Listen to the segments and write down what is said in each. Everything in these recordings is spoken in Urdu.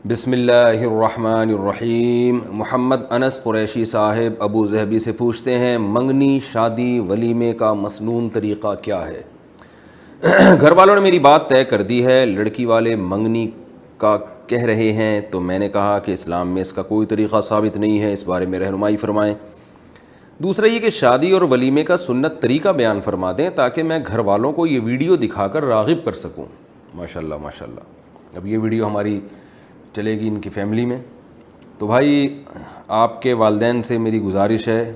بسم اللہ الرحمن الرحیم۔ محمد انس قریشی صاحب ابو ظہبی سے پوچھتے ہیں، منگنی شادی ولیمے کا مسنون طریقہ کیا ہے؟ گھر والوں نے میری بات طے کر دی ہے، لڑکی والے منگنی کا کہہ رہے ہیں، تو میں نے کہا کہ اسلام میں اس کا کوئی طریقہ ثابت نہیں ہے، اس بارے میں رہنمائی فرمائیں۔ دوسرا یہ کہ شادی اور ولیمے کا سنت طریقہ بیان فرما دیں تاکہ میں گھر والوں کو یہ ویڈیو دکھا کر راغب کر سکوں۔ ماشاءاللہ ماشاءاللہ، اب یہ ویڈیو ہماری چلے گی ان کی فیملی میں۔ تو بھائی آپ کے والدین سے میری گزارش ہے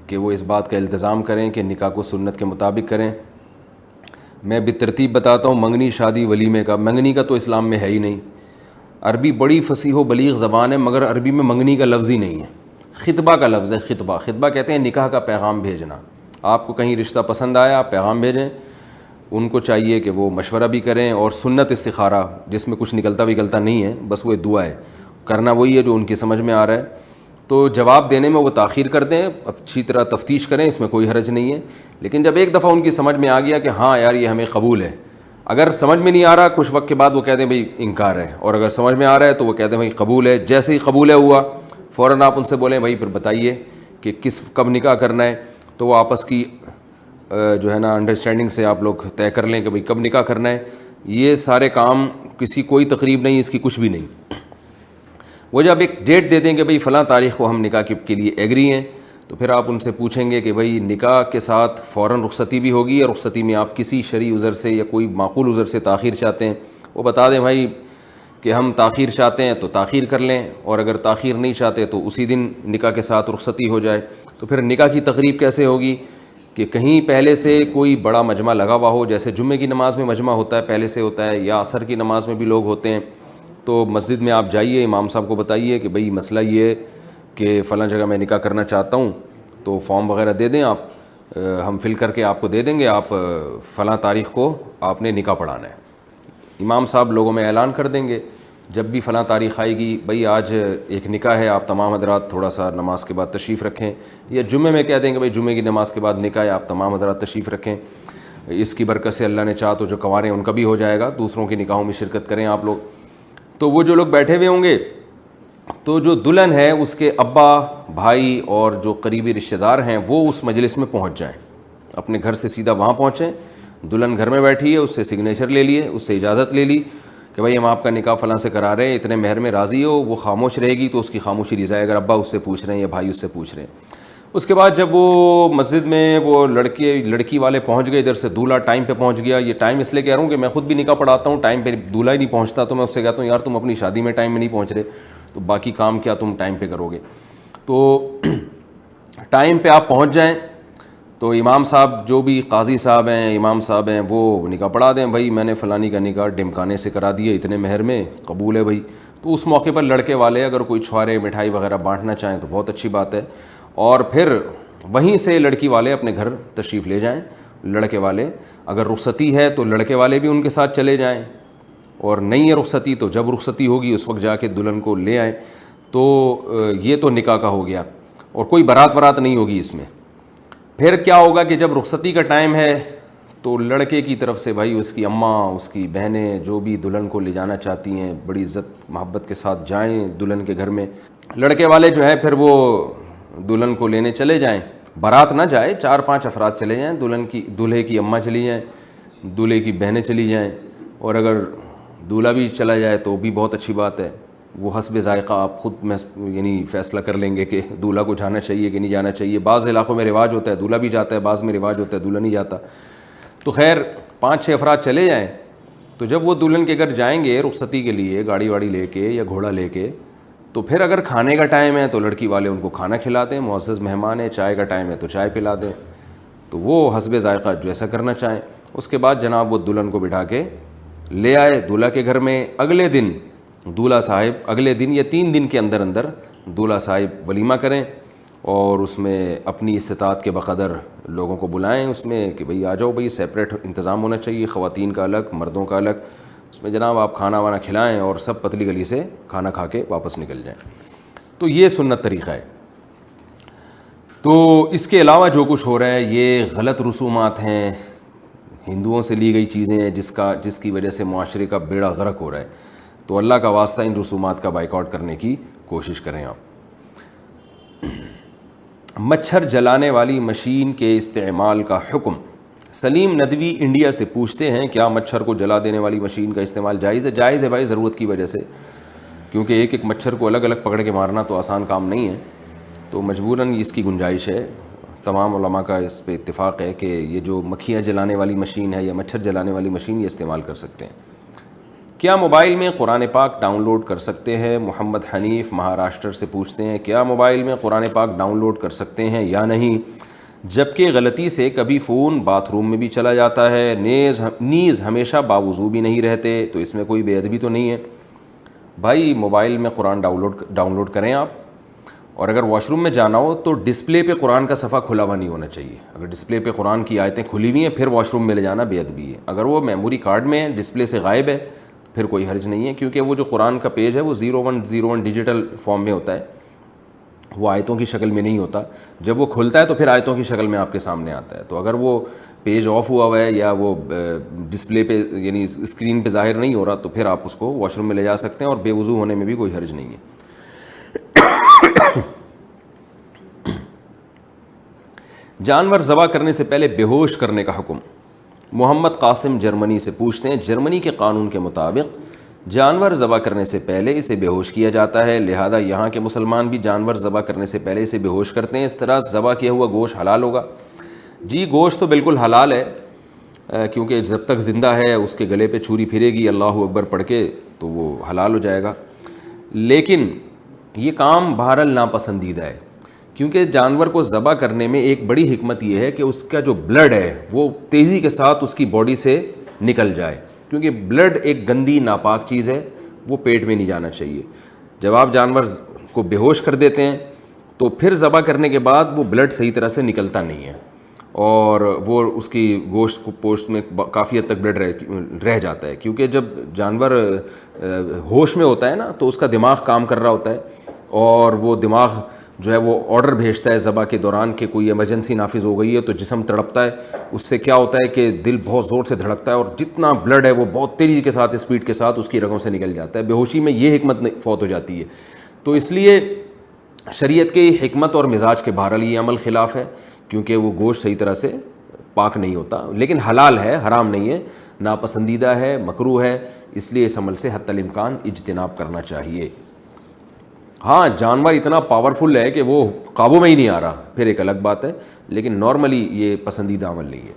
کہ وہ اس بات کا التزام کریں کہ نکاح کو سنت کے مطابق کریں۔ میں بالترتیب بتاتا ہوں منگنی شادی ولیمے کا۔ منگنی کا تو اسلام میں ہے ہی نہیں، عربی بڑی فصیح و بلیغ زبان ہے مگر عربی میں منگنی کا لفظ ہی نہیں ہے، خطبہ کا لفظ ہے۔ خطبہ، خطبہ کہتے ہیں نکاح کا پیغام بھیجنا۔ آپ کو کہیں رشتہ پسند آیا، آپ پیغام بھیجیں، ان کو چاہیے کہ وہ مشورہ بھی کریں، اور سنت استخارہ جس میں کچھ نکلتا وکلتا نہیں ہے، بس وہ دعا ہے، کرنا وہی ہے جو ان کی سمجھ میں آ رہا ہے۔ تو جواب دینے میں وہ تاخیر کر دیں، اچھی طرح تفتیش کریں، اس میں کوئی حرج نہیں ہے۔ لیکن جب ایک دفعہ ان کی سمجھ میں آ گیا کہ ہاں یار یہ ہمیں قبول ہے، اگر سمجھ میں نہیں آ رہا کچھ وقت کے بعد وہ کہہ دیں بھائی انکار ہے، اور اگر سمجھ میں آ رہا ہے تو وہ کہتے ہیں بھائی قبول ہے۔ جیسے ہی قبول ہے ہوا، فوراً آپ ان سے بولیں بھائی پھر بتائیے کہ کب نکاح کرنا ہے، تو وہ آپس کی جو ہے نا انڈرسٹینڈنگ سے آپ لوگ طے کر لیں کہ بھئی کب نکاح کرنا ہے۔ یہ سارے کام، کسی کوئی تقریب نہیں، اس کی کچھ بھی نہیں۔ وہ جب ایک ڈیٹ دے دیں کہ بھئی فلاں تاریخ کو ہم نکاح کے لیے ایگری ہیں، تو پھر آپ ان سے پوچھیں گے کہ بھئی نکاح کے ساتھ فوراً رخصتی بھی ہوگی، اور رخصتی میں آپ کسی شرعی عذر سے یا کوئی معقول عذر سے تاخیر چاہتے ہیں، وہ بتا دیں بھائی کہ ہم تاخیر چاہتے ہیں تو تاخیر کر لیں، اور اگر تاخیر نہیں چاہتے تو اسی دن نکاح کے ساتھ رخصتی ہو جائے۔ تو پھر نکاح کی تقریب کیسے ہوگی کہ کہیں پہلے سے کوئی بڑا مجمع لگا ہوا ہو، جیسے جمعے کی نماز میں مجمع ہوتا ہے پہلے سے ہوتا ہے، یا عصر کی نماز میں بھی لوگ ہوتے ہیں، تو مسجد میں آپ جائیے، امام صاحب کو بتائیے کہ بھئی مسئلہ یہ ہے کہ فلاں جگہ میں نکاح کرنا چاہتا ہوں، تو فارم وغیرہ دے دیں آپ، ہم فل کر کے آپ کو دے دیں گے، آپ فلاں تاریخ کو آپ نے نکاح پڑھانا ہے۔ امام صاحب لوگوں میں اعلان کر دیں گے جب بھی فلاں تاریخ آئے گی، بھئی آج ایک نکاح ہے، آپ تمام حضرات تھوڑا سا نماز کے بعد تشریف رکھیں، یا جمعے میں کہہ دیں کہ بھئی جمعے کی نماز کے بعد نکاح ہے، آپ تمام حضرات تشریف رکھیں، اس کی برکت سے اللہ نے چاہا تو جو کنوارے ہیں ان کا بھی ہو جائے گا، دوسروں کی نکاحوں میں شرکت کریں آپ لوگ۔ تو وہ جو لوگ بیٹھے ہوئے ہوں گے، تو جو دلہن ہے اس کے ابا، بھائی اور جو قریبی رشتہ دار ہیں وہ اس مجلس میں پہنچ جائیں، اپنے گھر سے سیدھا وہاں پہنچیں۔ دلہن گھر میں بیٹھی ہے، اس سے سگنیچر لے لیے، اس سے اجازت لے لی کہ بھائی ہم آپ کا نکاح فلاں سے کرا رہے ہیں، اتنے مہر میں راضی ہو۔ وہ خاموش رہے گی تو اس کی خاموشی رضا ہے، اگر ابا اس سے پوچھ رہے ہیں یا بھائی اس سے پوچھ رہے ہیں۔ اس کے بعد جب وہ مسجد میں وہ لڑکی والے پہنچ گئے، ادھر سے دولہا ٹائم پہ پہنچ گیا۔ یہ ٹائم اس لیے کہہ رہا ہوں کہ میں خود بھی نکاح پڑھاتا ہوں، ٹائم پہ دولہا ہی نہیں پہنچتا تو میں اس سے کہتا ہوں یار تم اپنی شادی میں ٹائم میں نہیں پہنچ رہے تو باقی کام کیا تم ٹائم پہ کرو گے۔ تو ٹائم پہ آپ پہنچ جائیں تو امام صاحب، جو بھی قاضی صاحب ہیں، امام صاحب ہیں، وہ نکاح پڑھا دیں، بھائی میں نے فلانی کا نکاح ڈمکانے سے کرا دیا، اتنے مہر میں قبول ہے بھائی۔ تو اس موقع پر لڑکے والے اگر کوئی چھوارے مٹھائی وغیرہ بانٹنا چاہیں تو بہت اچھی بات ہے، اور پھر وہیں سے لڑکی والے اپنے گھر تشریف لے جائیں۔ لڑکے والے اگر رخصتی ہے تو لڑکے والے بھی ان کے ساتھ چلے جائیں، اور نہیں ہے رخصتی تو جب رخصتی ہوگی اس وقت جا کے دلہن کو لے آئیں۔ تو یہ تو نکاح کا ہو گیا، اور کوئی بارات ورات نہیں ہوگی اس میں۔ پھر کیا ہوگا کہ جب رخصتی کا ٹائم ہے تو لڑکے کی طرف سے بھائی اس کی اماں، اس کی بہنیں جو بھی دلہن کو لے جانا چاہتی ہیں، بڑی عزت محبت کے ساتھ جائیں دلہن کے گھر میں۔ لڑکے والے جو ہے پھر وہ دلہن کو لینے چلے جائیں، بارات نہ جائے، 4-5 افراد چلے جائیں، دولہے کی اماں چلی جائیں، دولہے کی بہنیں چلی جائیں، اور اگر دولہا بھی چلا جائے تو بھی بہت اچھی بات ہے۔ وہ حسب ذائقہ آپ خود یعنی فیصلہ کر لیں گے کہ دولہا کو جانا چاہیے کہ نہیں جانا چاہیے۔ بعض علاقوں میں رواج ہوتا ہے دولہا بھی جاتا ہے، بعض میں رواج ہوتا ہے دولہا نہیں جاتا۔ تو خیر 5-6 افراد چلے جائیں، تو جب وہ دلہن کے گھر جائیں گے رخصتی کے لیے گاڑی واڑی لے کے یا گھوڑا لے کے، تو پھر اگر کھانے کا ٹائم ہے تو لڑکی والے ان کو کھانا کھلا دیں، معزز مہمان ہیں، چائے کا ٹائم ہے تو چائے پلا دیں، تو وہ حسب ذائقہ جیسا کرنا چاہیں۔ اس کے بعد جناب وہ دلہن کو بٹھا کے لے آئے دولہا کے گھر میں۔ اگلے دن دولہا صاحب، اگلے دن یا 3 دن کے اندر اندر دولہا صاحب ولیمہ کریں، اور اس میں اپنی استطاعت کے بقدر لوگوں کو بلائیں، اس میں کہ بھئی آ جاؤ، بھئی سیپریٹ انتظام ہونا چاہیے، خواتین کا الگ، مردوں کا الگ، اس میں جناب آپ کھانا وانا کھلائیں اور سب پتلی گلی سے کھانا کھا کے واپس نکل جائیں۔ تو یہ سنت طریقہ ہے۔ تو اس کے علاوہ جو کچھ ہو رہا ہے یہ غلط رسومات ہیں، ہندوؤں سے لی گئی چیزیں ہیں، جس کی وجہ سے معاشرے کا بیڑا غرق ہو رہا ہے۔ تو اللہ کا واسطہ ان رسومات کا بائیکاٹ کرنے کی کوشش کریں آپ۔ مچھر جلانے والی مشین کے استعمال کا حکم۔ سلیم ندوی انڈیا سے پوچھتے ہیں کیا مچھر کو جلا دینے والی مشین کا استعمال جائز ہے؟ جائز ہے بھائی، ضرورت کی وجہ سے، کیونکہ ایک ایک مچھر کو الگ الگ پکڑ کے مارنا تو آسان کام نہیں ہے، تو مجبوراً اس کی گنجائش ہے۔ تمام علماء کا اس پہ اتفاق ہے کہ یہ جو مکھیاں جلانے والی مشین ہے یا مچھر جلانے والی مشین یہ استعمال کر سکتے ہیں۔ کیا موبائل میں قرآن پاک ڈاؤن لوڈ کر سکتے ہیں؟ محمد حنیف مہاراشٹر سے پوچھتے ہیں کیا موبائل میں قرآن پاک ڈاؤن لوڈ کر سکتے ہیں یا نہیں، جبکہ غلطی سے کبھی فون باتھ روم میں بھی چلا جاتا ہے، نیز ہمیشہ باوضو بھی نہیں رہتے، تو اس میں کوئی بے ادبی تو نہیں ہے؟ بھائی موبائل میں قرآن ڈاؤن لوڈ کریں آپ، اور اگر واش روم میں جانا ہو تو ڈسپلے پہ قرآن کا صفحہ کھلا ہوا نہیں ہونا چاہیے۔ اگر ڈسپلے پہ قرآن کی آیتیں کھلی ہوئی ہیں پھر واش روم میں لے جانا بے ادبی ہے۔ اگر وہ میموری کارڈ میں ہے، ڈسپلے سے غائب ہے، پھر کوئی حرج نہیں ہے، کیونکہ وہ جو قرآن کا پیج ہے وہ 0101 ڈیجیٹل فارم میں ہوتا ہے، وہ آیتوں کی شکل میں نہیں ہوتا۔ جب وہ کھلتا ہے تو پھر آیتوں کی شکل میں آپ کے سامنے آتا ہے۔ تو اگر وہ پیج آف ہوا ہے یا وہ ڈسپلے پہ یعنی اسکرین پہ ظاہر نہیں ہو رہا تو پھر آپ اس کو واش روم میں لے جا سکتے ہیں، اور بے وضو ہونے میں بھی کوئی حرج نہیں ہے۔ جانور ذبح کرنے سے پہلے بے ہوش کرنے کا حکم۔ محمد قاسم جرمنی سے پوچھتے ہیں جرمنی کے قانون کے مطابق جانور ذبح کرنے سے پہلے اسے بے ہوش کیا جاتا ہے، لہذا یہاں کے مسلمان بھی جانور ذبح کرنے سے پہلے اسے بے ہوش کرتے ہیں، اس طرح ذبح کیا ہوا گوشت حلال ہوگا؟ جی گوشت تو بالکل حلال ہے، کیونکہ جب تک زندہ ہے اس کے گلے پہ چھری پھرے گی اللہ اکبر پڑھ کے تو وہ حلال ہو جائے گا، لیکن یہ کام بہرحال ناپسندیدہ ہے، کیونکہ جانور کو ذبح کرنے میں ایک بڑی حکمت یہ ہے کہ اس کا جو بلڈ ہے وہ تیزی کے ساتھ اس کی باڈی سے نکل جائے، کیونکہ بلڈ ایک گندی ناپاک چیز ہے، وہ پیٹ میں نہیں جانا چاہیے۔ جب آپ جانور کو بے ہوش کر دیتے ہیں تو پھر ذبح کرنے کے بعد وہ بلڈ صحیح طرح سے نکلتا نہیں ہے، اور وہ اس کی گوشت کو پوشت میں کافی حد تک بلڈ رہ جاتا ہے، کیونکہ جب جانور ہوش میں ہوتا ہے نا تو اس کا دماغ کام کر رہا ہوتا ہے، اور وہ دماغ جو ہے وہ آرڈر بھیجتا ہے ذبح کے دوران کہ کوئی ایمرجنسی نافذ ہو گئی ہے، تو جسم تڑپتا ہے، اس سے کیا ہوتا ہے کہ دل بہت زور سے دھڑکتا ہے، اور جتنا بلڈ ہے وہ بہت تیزی کے ساتھ اسپیڈ کے ساتھ اس کی رگوں سے نکل جاتا ہے، بے ہوشی میں یہ حکمت فوت ہو جاتی ہے۔ تو اس لیے شریعت کی حکمت اور مزاج کے بہرحال یہ عمل خلاف ہے، کیونکہ وہ گوشت صحیح طرح سے پاک نہیں ہوتا، لیکن حلال ہے، حرام نہیں ہے، ناپسندیدہ ہے، مکروہ ہے، اس لیے اس عمل سے حتی الامکان اجتناب کرنا چاہیے۔ ہاں جانور اتنا پاورفل ہے کہ وہ قابو میں ہی نہیں آ رہا، پھر ایک الگ بات ہے، لیکن نارملی یہ پسندیدہ عمل نہیں ہے۔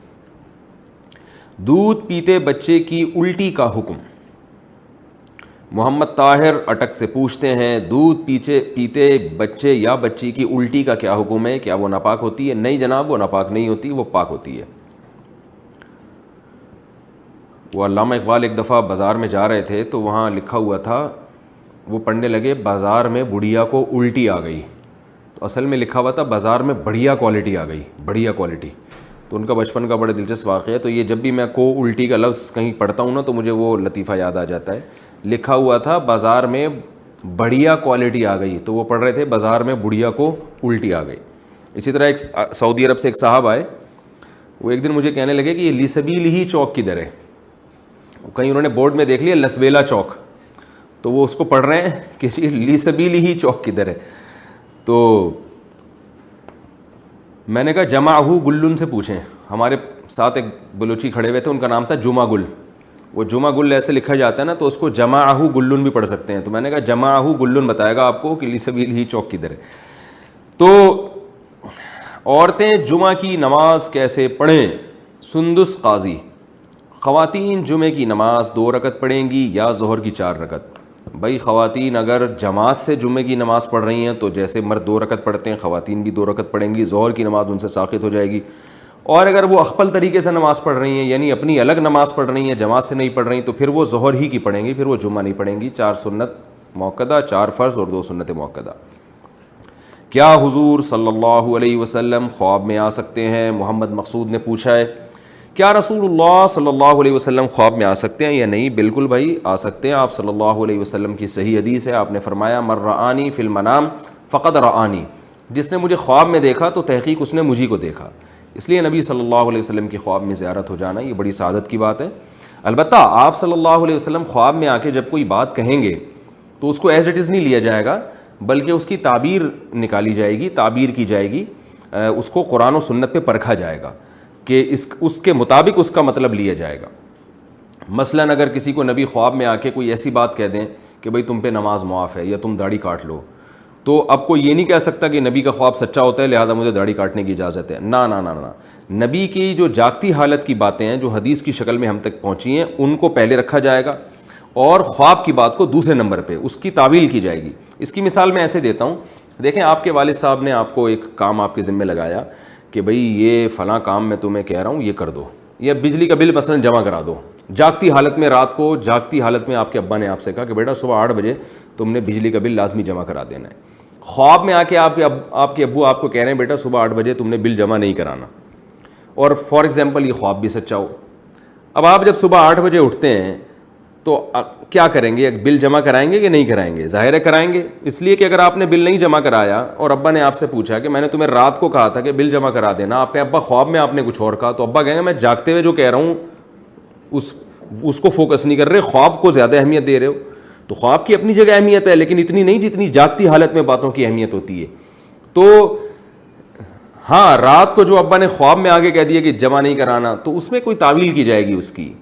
دودھ پیتے بچے کی الٹی کا حکم۔ محمد طاہر اٹک سے پوچھتے ہیں دودھ پیتے بچے یا بچی کی الٹی کا کیا حکم ہے؟ کیا وہ ناپاک ہوتی ہے؟ نہیں جناب، وہ ناپاک نہیں ہوتی، وہ پاک ہوتی ہے۔ وہ علامہ اقبال ایک دفعہ بازار میں جا رہے تھے تو وہاں لکھا ہوا تھا، وہ پڑھنے لگے بازار میں بڑھیا کو الٹی آ گئی، تو اصل میں لکھا ہوا تھا بازار میں بڑھیا کوالٹی آ گئی، بڑھیا کوالٹی۔ تو ان کا بچپن کا بڑا دلچسپ واقعہ ہے، تو یہ جب بھی میں کو الٹی کا لفظ کہیں پڑھتا ہوں نا تو مجھے وہ لطیفہ یاد آ جاتا ہے۔ لکھا ہوا تھا بازار میں بڑھیا کوالٹی آ گئی، تو وہ پڑھ رہے تھے بازار میں بڑھیا کو الٹی آ گئی۔ اسی طرح ایک سعودی عرب سے ایک صاحب آئے، وہ ایک دن مجھے کہنے لگے کہ یہ لیسبیل ہی چوک کدھر ہے؟ کہیں انہوں نے بورڈ میں دیکھ لیا لسبیلا چوک، تو وہ اس کو پڑھ رہے ہیں کہ لیسبیل ہی چوک کدھر ہے؟ تو میں نے کہا جمعہ گلن سے پوچھیں، ہمارے ساتھ ایک بلوچی کھڑے ہوئے تھے، ان کا نام تھا جمعہ گل، وہ جمعہ گل ایسے لکھا جاتا ہے نا، تو اس کو جمعہ گلن بھی پڑھ سکتے ہیں، تو میں نے کہا جمعہ گلن بتائے گا آپ کو کہ لیسبیل ہی چوک کدھر ہے۔ تو عورتیں جمعہ کی نماز کیسے پڑھیں؟ سندس قاضی، خواتین جمعہ کی نماز 2 رکعت پڑھیں گی یا ظہر کی 4 رکعت؟ بھائی خواتین اگر جماعت سے جمعہ کی نماز پڑھ رہی ہیں تو جیسے مرد 2 رکعت پڑھتے ہیں خواتین بھی 2 رکعت پڑھیں گی، ظہر کی نماز ان سے ساقط ہو جائے گی۔ اور اگر وہ اخپل طریقے سے نماز پڑھ رہی ہیں، یعنی اپنی الگ نماز پڑھ رہی ہیں، جماعت سے نہیں پڑھ رہی، تو پھر وہ ظہر ہی کی پڑھیں گی، پھر وہ جمعہ نہیں پڑھیں گی۔ 4 سنت موقدہ، 4 فرض اور 2 سنت موقدہ۔ کیا حضور صلی اللہ علیہ وسلم خواب میں آ سکتے ہیں؟ محمد مقصود نے پوچھا ہے کیا رسول اللہ صلی اللہ علیہ وسلم خواب میں آ سکتے ہیں یا نہیں؟ بالکل بھائی آ سکتے ہیں، آپ صلی اللہ علیہ وسلم کی صحیح حدیث ہے، آپ نے فرمایا من رآنی فی المنام فقد رآنی، جس نے مجھے خواب میں دیکھا تو تحقیق اس نے مجھی کو دیکھا۔ اس لیے نبی صلی اللہ علیہ وسلم کی خواب میں زیارت ہو جانا یہ بڑی سعادت کی بات ہے۔ البتہ آپ صلی اللہ علیہ وسلم خواب میں آ کے جب کوئی بات کہیں گے تو اس کو ایز اٹ از نہیں لیا جائے گا، بلکہ اس کی تعبیر نکالی جائے گی، تعبیر کی جائے گی، اس کو قرآن و سنت پہ پرکھا جائے گا کہ اس کے مطابق اس کا مطلب لیا جائے گا۔ مثلاً اگر کسی کو نبی خواب میں آ کے کوئی ایسی بات کہہ دیں کہ بھئی تم پہ نماز معاف ہے یا تم داڑھی کاٹ لو، تو اب کوئی یہ نہیں کہہ سکتا کہ نبی کا خواب سچا ہوتا ہے لہذا مجھے داڑھی کاٹنے کی اجازت ہے۔ نہ نہ نہ نہ، نبی کی جو جاگتی حالت کی باتیں ہیں جو حدیث کی شکل میں ہم تک پہنچی ہیں ان کو پہلے رکھا جائے گا اور خواب کی بات کو دوسرے نمبر پہ اس کی تعویل کی جائے گی۔ اس کی مثال میں ایسے دیتا ہوں، دیکھیں آپ کے والد صاحب نے آپ کو ایک کام آپ کے ذمہ لگایا کہ بھئی یہ فلاں کام میں تمہیں کہہ رہا ہوں یہ کر دو، یا بجلی کا بل مثلاً جمع کرا دو۔ جاگتی حالت میں، رات کو جاگتی حالت میں آپ کے ابا نے آپ سے کہا کہ بیٹا صبح 8 بجے تم نے بجلی کا بل لازمی جمع کرا دینا ہے۔ خواب میں آ کے آپ کے ابو آپ کو کہہ رہے ہیں بیٹا صبح 8 بجے تم نے بل جمع نہیں کرانا، اور فار ایگزامپل یہ خواب بھی سچا ہو۔ اب آپ جب صبح 8 بجے اٹھتے ہیں تو کیا کریں گے؟ بل جمع کرائیں گے کہ نہیں کرائیں گے؟ ظاہر ہے کرائیں گے، اس لیے کہ اگر آپ نے بل نہیں جمع کرایا اور ابا نے آپ سے پوچھا کہ میں نے تمہیں رات کو کہا تھا کہ بل جمع کرا دینا، آپ کے ابا خواب میں آپ نے کچھ اور کہا، تو ابا کہیں گے میں جاگتے ہوئے جو کہہ رہا ہوں اس کو فوکس نہیں کر رہے، خواب کو زیادہ اہمیت دے رہے ہو۔ تو خواب کی اپنی جگہ اہمیت ہے لیکن اتنی نہیں جتنی جاگتی حالت میں باتوں کی اہمیت ہوتی ہے۔ تو ہاں، رات کو جو ابا نے خواب میں آگے کہہ دیا کہ جمع نہیں کرانا، تو اس میں کوئی تعویل کی جائے گی اس کی،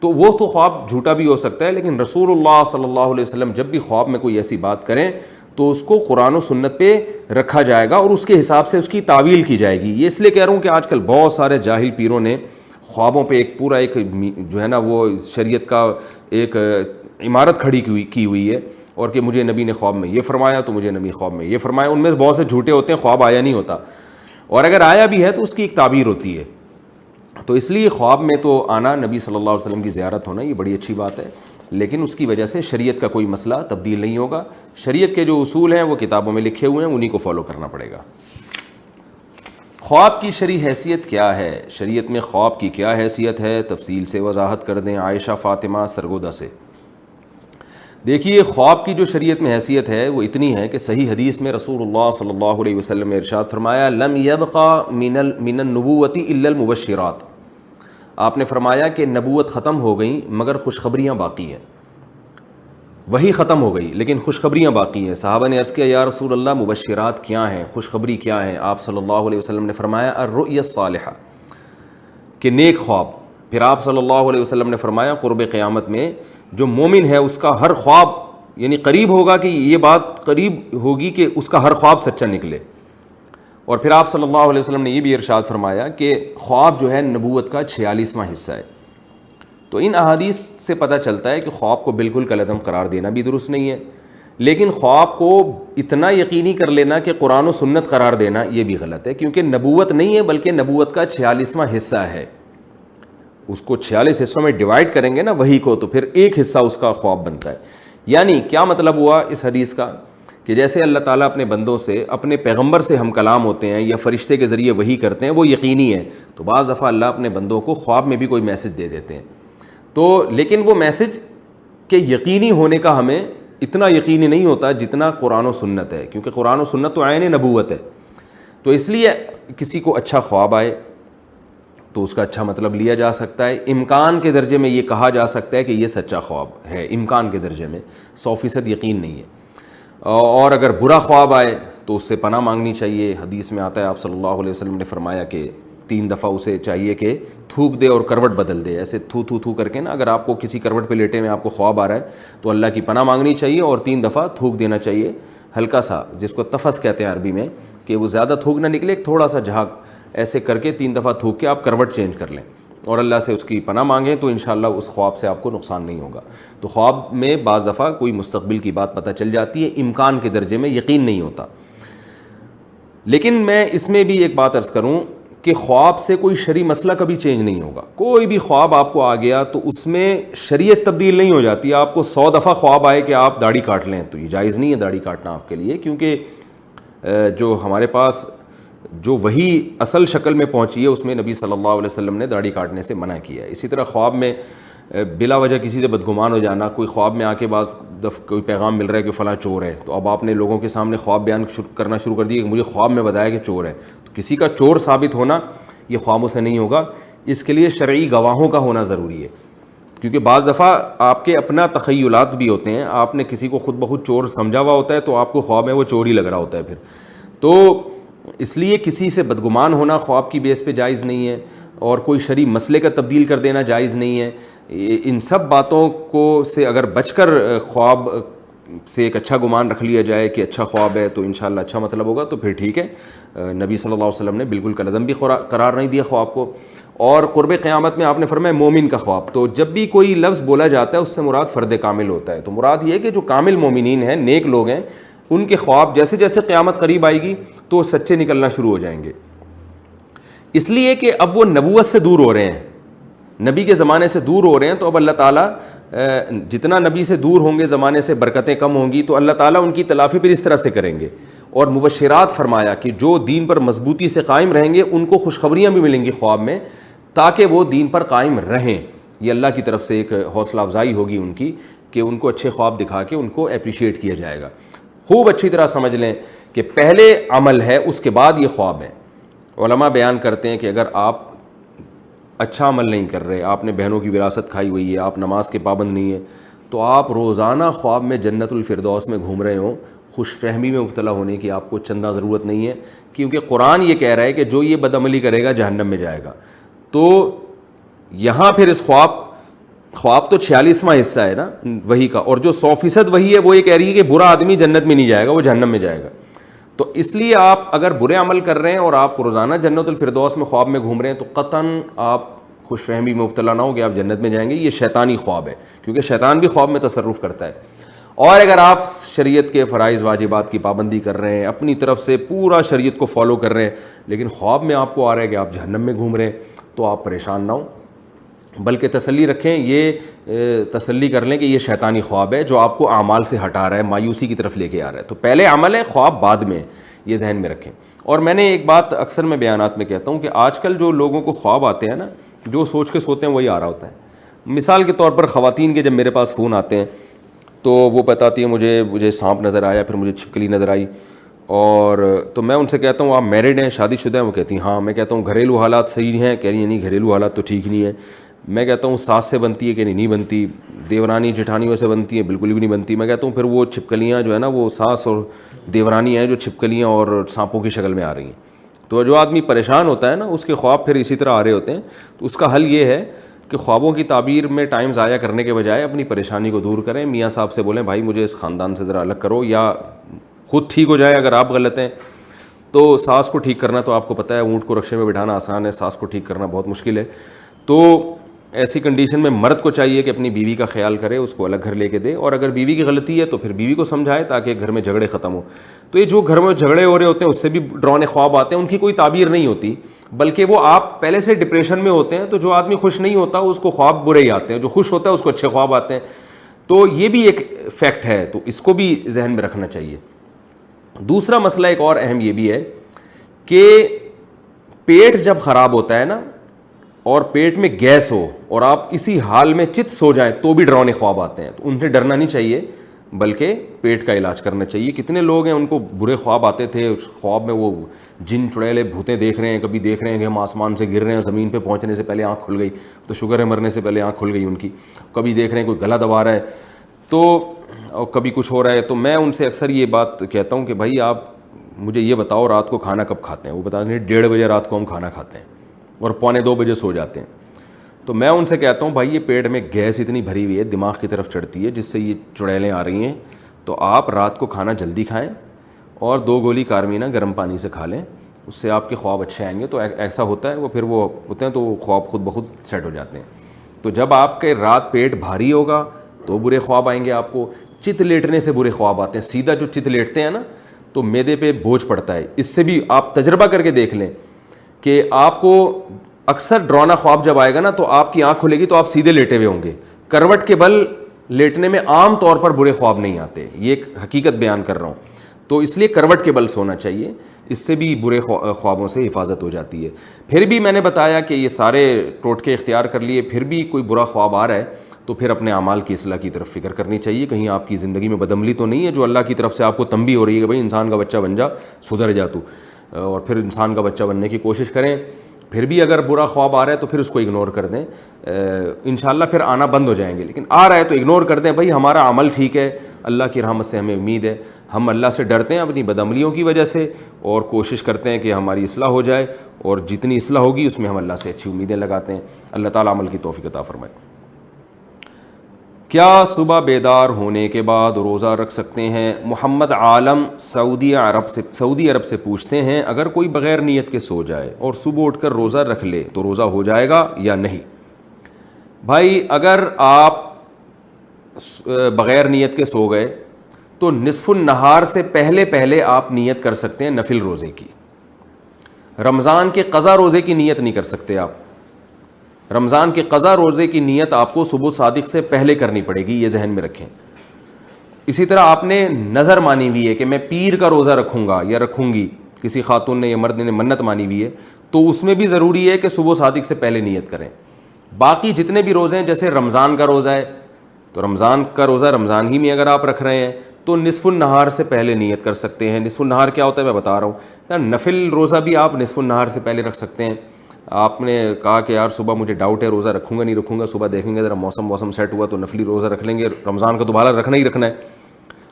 تو وہ تو خواب جھوٹا بھی ہو سکتا ہے، لیکن رسول اللہ صلی اللہ علیہ وسلم جب بھی خواب میں کوئی ایسی بات کریں تو اس کو قرآن و سنت پہ رکھا جائے گا اور اس کے حساب سے اس کی تعویل کی جائے گی۔ یہ اس لیے کہہ رہا ہوں کہ آج کل بہت سارے جاہل پیروں نے خوابوں پہ ایک پورا ایک جو ہے نا وہ شریعت کا ایک عمارت کھڑی کی ہوئی ہے، اور کہ مجھے نبی نے خواب میں یہ فرمایا تو مجھے نبی خواب میں یہ فرمایا۔ ان میں بہت سے جھوٹے ہوتے ہیں، خواب آیا نہیں ہوتا، اور اگر آیا بھی ہے تو اس کی ایک تعبیر ہوتی ہے۔ تو اس لیے خواب میں تو آنا، نبی صلی اللہ علیہ وسلم کی زیارت ہونا، یہ بڑی اچھی بات ہے، لیکن اس کی وجہ سے شریعت کا کوئی مسئلہ تبدیل نہیں ہوگا۔ شریعت کے جو اصول ہیں وہ کتابوں میں لکھے ہوئے ہیں، انہی کو فالو کرنا پڑے گا۔ خواب کی شرعی حیثیت کیا ہے؟ شریعت میں خواب کی کیا حیثیت ہے؟ تفصیل سے وضاحت کر دیں عائشہ فاطمہ سرگودا سے۔ دیکھیے، خواب کی جو شریعت میں حیثیت ہے وہ اتنی ہے کہ صحیح حدیث میں رسول اللہ صلی اللہ علیہ وسلم نے ارشاد فرمایا لم یبقى من النبوۃ الا المبشرات۔ آپ نے فرمایا کہ نبوت ختم ہو گئی مگر خوشخبریاں باقی ہیں۔ وہی ختم ہو گئی لیکن خوشخبریاں باقی ہیں۔ صحابہ نے عرض کیا یا رسول اللہ مبشرات کیا ہیں، خوشخبری کیا ہیں؟ آپ صلی اللہ علیہ وسلم نے فرمایا الرؤیا الصالحہ، کہ نیک خواب۔ پھر آپ صلی اللہ علیہ وسلم نے فرمایا قرب قیامت میں جو مومن ہے اس کا ہر خواب، یعنی قریب ہوگا کہ یہ بات قریب ہوگی کہ اس کا ہر خواب سچا نکلے۔ اور پھر آپ صلی اللہ علیہ وسلم نے یہ بھی ارشاد فرمایا کہ خواب جو ہے نبوت کا 46واں حصہ ہے۔ تو ان احادیث سے پتہ چلتا ہے کہ خواب کو بالکل کالعدم قرار دینا بھی درست نہیں ہے، لیکن خواب کو اتنا یقینی کر لینا کہ قرآن و سنت قرار دینا یہ بھی غلط ہے، کیونکہ نبوت نہیں ہے بلکہ نبوت کا 46واں حصہ ہے۔ اس کو 46 حصوں میں ڈیوائڈ کریں گے نا وہی کو، تو پھر ایک حصہ اس کا خواب بنتا ہے۔ یعنی کیا مطلب ہوا اس حدیث کا کہ جیسے اللہ تعالیٰ اپنے بندوں سے، اپنے پیغمبر سے ہم کلام ہوتے ہیں یا فرشتے کے ذریعے وحی کرتے ہیں وہ یقینی ہے، تو بعض دفعہ اللہ اپنے بندوں کو خواب میں بھی کوئی میسج دے دیتے ہیں، تو لیکن وہ میسج کے یقینی ہونے کا ہمیں اتنا یقینی نہیں ہوتا جتنا قرآن و سنت ہے، کیونکہ قرآن و سنت تو عین نبوت ہے۔ تو اس لیے کسی کو اچھا خواب آئے تو اس کا اچھا مطلب لیا جا سکتا ہے، امکان کے درجے میں یہ کہا جا سکتا ہے کہ یہ سچا خواب ہے، امکان کے درجے میں 100% یقین نہیں ہے۔ اور اگر برا خواب آئے تو اس سے پناہ مانگنی چاہیے۔ حدیث میں آتا ہے آپ صلی اللہ علیہ وسلم نے فرمایا کہ 3 دفعہ اسے چاہیے کہ تھوک دے اور کروٹ بدل دے، ایسے تھو کر کے نا، اگر آپ کو کسی کروٹ پہ لیٹے میں آپ کو خواب آ رہا ہے تو اللہ کی پناہ مانگنی چاہیے اور 3 دفعہ تھوک دینا چاہیے، ہلکا سا، جس کو تفت کہتے ہیں عربی میں، کہ وہ زیادہ تھوک نہ نکلے، تھوڑا سا جھاگ، ایسے کر کے 3 دفعہ تھوک کے آپ کروٹ چینج کر لیں اور اللہ سے اس کی پناہ مانگیں، تو انشاءاللہ اس خواب سے آپ کو نقصان نہیں ہوگا۔ تو خواب میں بعض دفعہ کوئی مستقبل کی بات پتہ چل جاتی ہے، امکان کے درجے میں یقین نہیں ہوتا۔ لیکن میں اس میں بھی ایک بات عرض کروں کہ خواب سے کوئی شرعی مسئلہ کبھی چینج نہیں ہوگا۔ کوئی بھی خواب آپ کو آ گیا تو اس میں شریعت تبدیل نہیں ہو جاتی۔ آپ کو 100 دفعہ خواب آئے کہ آپ داڑھی کاٹ لیں تو یہ جائز نہیں ہے داڑھی کاٹنا آپ کے لیے، کیونکہ جو ہمارے پاس جو وہی اصل شکل میں پہنچی ہے اس میں نبی صلی اللہ علیہ وسلم نے داڑھی کاٹنے سے منع کیا ہے۔ اسی طرح خواب میں بلا وجہ کسی سے بدگمان ہو جانا، کوئی خواب میں آ کے بعض کوئی پیغام مل رہا ہے کہ فلاں چور ہے، تو اب آپ نے لوگوں کے سامنے خواب بیان کرنا شروع کر دیا کہ مجھے خواب میں بتایا کہ چور ہے، تو کسی کا چور ثابت ہونا یہ خوابوں سے نہیں ہوگا، اس کے لیے شرعی گواہوں کا ہونا ضروری ہے، کیونکہ بعض دفعہ آپ کے اپنا تخیلات بھی ہوتے ہیں, آپ نے کسی کو خود بخود چور سمجھا ہوا ہوتا ہے تو آپ کو خواب میں وہ چور ہی لگ رہا ہوتا ہے پھر. تو اس لیے کسی سے بدگمان ہونا خواب کی بیس پہ جائز نہیں ہے, اور کوئی شرعی مسئلے کا تبدیل کر دینا جائز نہیں ہے. ان سب باتوں کو سے اگر بچ کر خواب سے ایک اچھا گمان رکھ لیا جائے کہ اچھا خواب ہے تو انشاءاللہ اچھا مطلب ہوگا, تو پھر ٹھیک ہے. نبی صلی اللہ علیہ وسلم نے بالکل کالعدم بھی قرار نہیں دیا خواب کو. اور قرب قیامت میں آپ نے فرمایا مومن کا خواب, تو جب بھی کوئی لفظ بولا جاتا ہے اس سے مراد فرد کامل ہوتا ہے. تو مراد یہ ہے کہ جو کامل مومنین ہیں, نیک لوگ ہیں, ان کے خواب جیسے جیسے قیامت قریب آئے گی تو وہ سچے نکلنا شروع ہو جائیں گے. اس لیے کہ اب وہ نبوت سے دور ہو رہے ہیں, نبی کے زمانے سے دور ہو رہے ہیں, تو اب اللہ تعالیٰ جتنا نبی سے دور ہوں گے زمانے سے برکتیں کم ہوں گی, تو اللہ تعالیٰ ان کی تلافی پھر اس طرح سے کریں گے. اور مبشرات فرمایا کہ جو دین پر مضبوطی سے قائم رہیں گے ان کو خوشخبریاں بھی ملیں گی خواب میں, تاکہ وہ دین پر قائم رہیں. یہ اللہ کی طرف سے ایک حوصلہ افزائی ہوگی ان کی, کہ ان کو اچھے خواب دکھا کے ان کو اپریشیٹ کیا جائے گا. خوب اچھی طرح سمجھ لیں کہ پہلے عمل ہے, اس کے بعد یہ خواب ہے. علماء بیان کرتے ہیں کہ اگر آپ اچھا عمل نہیں کر رہے, آپ نے بہنوں کی وراثت کھائی ہوئی ہے, آپ نماز کے پابند نہیں ہیں, تو آپ روزانہ خواب میں جنت الفردوس میں گھوم رہے ہوں, خوش فہمی میں مبتلا ہونے کی آپ کو چندہ ضرورت نہیں ہے, کیونکہ قرآن یہ کہہ رہا ہے کہ جو یہ بدعملی کرے گا جہنم میں جائے گا. تو یہاں پھر اس خواب تو 46واں حصہ ہے نا وہی کا, اور جو 100% وہی ہے وہ یہ کہہ رہی ہے کہ برا آدمی جنت میں نہیں جائے گا, وہ جہنم میں جائے گا. تو اس لیے آپ اگر برے عمل کر رہے ہیں اور آپ روزانہ جنت الفردوس میں خواب میں گھوم رہے ہیں, تو قطعاً آپ خوش فہمی میں مبتلا نہ ہو کہ آپ جنت میں جائیں گے. یہ شیطانی خواب ہے, کیونکہ شیطان بھی خواب میں تصرف کرتا ہے. اور اگر آپ شریعت کے فرائض واجبات کی پابندی کر رہے ہیں, اپنی طرف سے پورا شریعت کو فالو کر رہے ہیں, لیکن خواب میں آپ کو آ رہا ہے کہ آپ جہنم میں گھوم رہے ہیں, تو آپ پریشان نہ ہوں, بلکہ تسلی رکھیں, یہ تسلی کر لیں کہ یہ شیطانی خواب ہے جو آپ کو اعمال سے ہٹا رہا ہے, مایوسی کی طرف لے کے آ رہا ہے. تو پہلے عمل ہے, خواب بعد میں, یہ ذہن میں رکھیں. اور میں نے ایک بات اکثر میں بیانات میں کہتا ہوں کہ آج کل جو لوگوں کو خواب آتے ہیں نا, جو سوچ کے سوتے ہیں وہی آ رہا ہوتا ہے. مثال کے طور پر خواتین کے جب میرے پاس فون آتے ہیں تو وہ بتاتی ہیں مجھے سانپ نظر آیا, پھر مجھے چھپکلی نظر آئی, اور تو میں ان سے کہتا ہوں آپ میرڈ ہیں, شادی شدہ ہیں؟ وہ کہتی ہیں ہاں. میں کہتا ہوں گھریلو حالات صحیح ہیں؟ کہہ رہی ہیں نہیں گھریلو حالات تو ٹھیک نہیں ہیں. میں کہتا ہوں ساس سے بنتی ہے کہ نہیں بنتی, دیورانی جٹھانیوں سے بنتی ہے؟ بالکل بھی نہیں بنتی. میں کہتا ہوں پھر وہ چھپکلیاں جو ہے نا وہ ساس اور دیورانی ہیں جو چھپکلیاں اور سانپوں کی شکل میں آ رہی ہیں. تو جو آدمی پریشان ہوتا ہے نا اس کے خواب پھر اسی طرح آ رہے ہوتے ہیں. تو اس کا حل یہ ہے کہ خوابوں کی تعبیر میں ٹائم ضائع کرنے کے بجائے اپنی پریشانی کو دور کریں. میاں صاحب سے بولیں بھائی مجھے اس خاندان سے ذرا الگ کرو, یا خود ٹھیک ہو جائے اگر آپ غلط ہیں. تو ساس کو ٹھیک کرنا تو آپ کو پتہ ہے, اونٹ کو رکشے میں بٹھانا آسان ہے, ساس کو ٹھیک کرنا بہت مشکل ہے. تو ایسی کنڈیشن میں مرد کو چاہیے کہ اپنی بیوی کا خیال کرے, اس کو الگ گھر لے کے دے, اور اگر بیوی کی غلطی ہے تو پھر بیوی کو سمجھائے تاکہ گھر میں جھگڑے ختم ہوں. تو یہ جو گھر میں جھگڑے ہو رہے ہوتے ہیں اس سے بھی ڈرانے خواب آتے ہیں, ان کی کوئی تعبیر نہیں ہوتی, بلکہ وہ آپ پہلے سے ڈپریشن میں ہوتے ہیں. تو جو آدمی خوش نہیں ہوتا اس کو خواب برے ہی آتے ہیں, جو خوش ہوتا ہے اس کو اچھے خواب آتے ہیں. تو یہ بھی ایک فیکٹ ہے, تو اس کو بھی ذہن میں رکھنا چاہیے. دوسرا مسئلہ ایک اور اہم یہ بھی ہے کہ پیٹ جب خراب ہوتا ہے نا, اور پیٹ میں گیس ہو اور آپ اسی حال میں چت سو جائیں تو بھی ڈراؤنے خواب آتے ہیں. تو ان سے ڈرنا نہیں چاہیے, بلکہ پیٹ کا علاج کرنا چاہیے. کتنے لوگ ہیں ان کو برے خواب آتے تھے, خواب میں وہ جن چڑیلے بھوتیں دیکھ رہے ہیں, کبھی دیکھ رہے ہیں کہ ہم آسمان سے گر رہے ہیں, زمین پہ پہنچنے سے پہلے آنکھ کھل گئی, تو شوگر ہے مرنے سے پہلے آنکھ کھل گئی ان کی. کبھی دیکھ رہے ہیں کوئی گلا دبا رہا ہے, تو اور کبھی کچھ ہو رہا ہے. تو میں ان سے اکثر یہ بات کہتا ہوں کہ بھائی آپ مجھے یہ بتاؤ رات کو کھانا کب کھاتے ہیں؟ وہ بتاتے ہیں 1:30 بجے رات کو ہم کھانا کھاتے ہیں اور 1:45 بجے سو جاتے ہیں. تو میں ان سے کہتا ہوں بھائی یہ پیٹ میں گیس اتنی بھری ہوئی ہے, دماغ کی طرف چڑھتی ہے, جس سے یہ چڑیلیں آ رہی ہیں. تو آپ رات کو کھانا جلدی کھائیں اور 2 گولی کارمینہ گرم پانی سے کھا لیں, اس سے آپ کے خواب اچھے آئیں گے. تو ایسا ہوتا ہے, وہ پھر وہ ہوتے ہیں تو وہ خواب خود بخود سیٹ ہو جاتے ہیں. تو جب آپ کے رات پیٹ بھاری ہوگا تو برے خواب آئیں گے آپ کو. چت لیٹنے سے برے خواب آتے ہیں. سیدھا جو چت لیٹتے ہیں نا تو معدے پہ بوجھ پڑتا ہے. اس سے بھی آپ تجربہ کر کے دیکھ لیں کہ آپ کو اکثر ڈرانا خواب جب آئے گا نا تو آپ کی آنکھ کھلے گی تو آپ سیدھے لیٹے ہوئے ہوں گے. کروٹ کے بل لیٹنے میں عام طور پر برے خواب نہیں آتے, یہ ایک حقیقت بیان کر رہا ہوں. تو اس لیے کروٹ کے بل سونا چاہیے, اس سے بھی برے خوابوں سے حفاظت ہو جاتی ہے. پھر بھی میں نے بتایا کہ یہ سارے ٹوٹکے اختیار کر لیے, پھر بھی کوئی برا خواب آ رہا ہے تو پھر اپنے اعمال کی اصلاح کی طرف فکر کرنی چاہیے. کہیں آپ کی زندگی میں بدعملی تو نہیں ہے جو اللہ کی طرف سے آپ کو تنبیہ ہو رہی ہے کہ بھائی انسان کا بچہ بن جا, سدھر جا تو, اور پھر انسان کا بچہ بننے کی کوشش کریں. پھر بھی اگر برا خواب آ رہا ہے تو پھر اس کو اگنور کر دیں, انشاءاللہ پھر آنا بند ہو جائیں گے. لیکن آ رہا ہے تو اگنور کر دیں, بھائی ہمارا عمل ٹھیک ہے, اللہ کی رحمت سے ہمیں امید ہے, ہم اللہ سے ڈرتے ہیں اپنی بدعملیوں کی وجہ سے اور کوشش کرتے ہیں کہ ہماری اصلاح ہو جائے, اور جتنی اصلاح ہوگی اس میں ہم اللہ سے اچھی امیدیں لگاتے ہیں. اللہ تعالیٰ عمل کی توفیق عطا فرمائے. کیا صبح بیدار ہونے کے بعد روزہ رکھ سکتے ہیں؟ محمد عالم سعودی عرب سے پوچھتے ہیں, اگر کوئی بغیر نیت کے سو جائے اور صبح اٹھ کر روزہ رکھ لے تو روزہ ہو جائے گا یا نہیں؟ بھائی اگر آپ بغیر نیت کے سو گئے تو نصف النہار سے پہلے آپ نیت کر سکتے ہیں نفل روزے کی. رمضان کے قضا روزے کی نیت نہیں کر سکتے آپ. رمضان کے قضا روزے کی نیت آپ کو صبح صادق سے پہلے کرنی پڑے گی, یہ ذہن میں رکھیں. اسی طرح آپ نے نظر مانی ہوئی ہے کہ میں پیر کا روزہ رکھوں گا یا رکھوں گی, کسی خاتون نے یا مرد نے منت مانی ہوئی ہے, تو اس میں بھی ضروری ہے کہ صبح صادق سے پہلے نیت کریں. باقی جتنے بھی روزے ہیں, جیسے رمضان کا روزہ ہے تو رمضان کا روزہ رمضان ہی میں اگر آپ رکھ رہے ہیں تو نصف النہار سے پہلے نیت کر سکتے ہیں. نصف النہار کیا ہوتا ہے میں بتا رہا ہوں. نفل روزہ بھی آپ نصف النہار سے پہلے رکھ سکتے ہیں. آپ نے کہا کہ یار صبح مجھے ڈاؤٹ ہے, روزہ رکھوں گا نہیں رکھوں گا, صبح دیکھیں گے ذرا موسم سیٹ ہوا تو نفلی روزہ رکھ لیں گے, رمضان کا دوبارہ رکھنا ہی رکھنا ہے.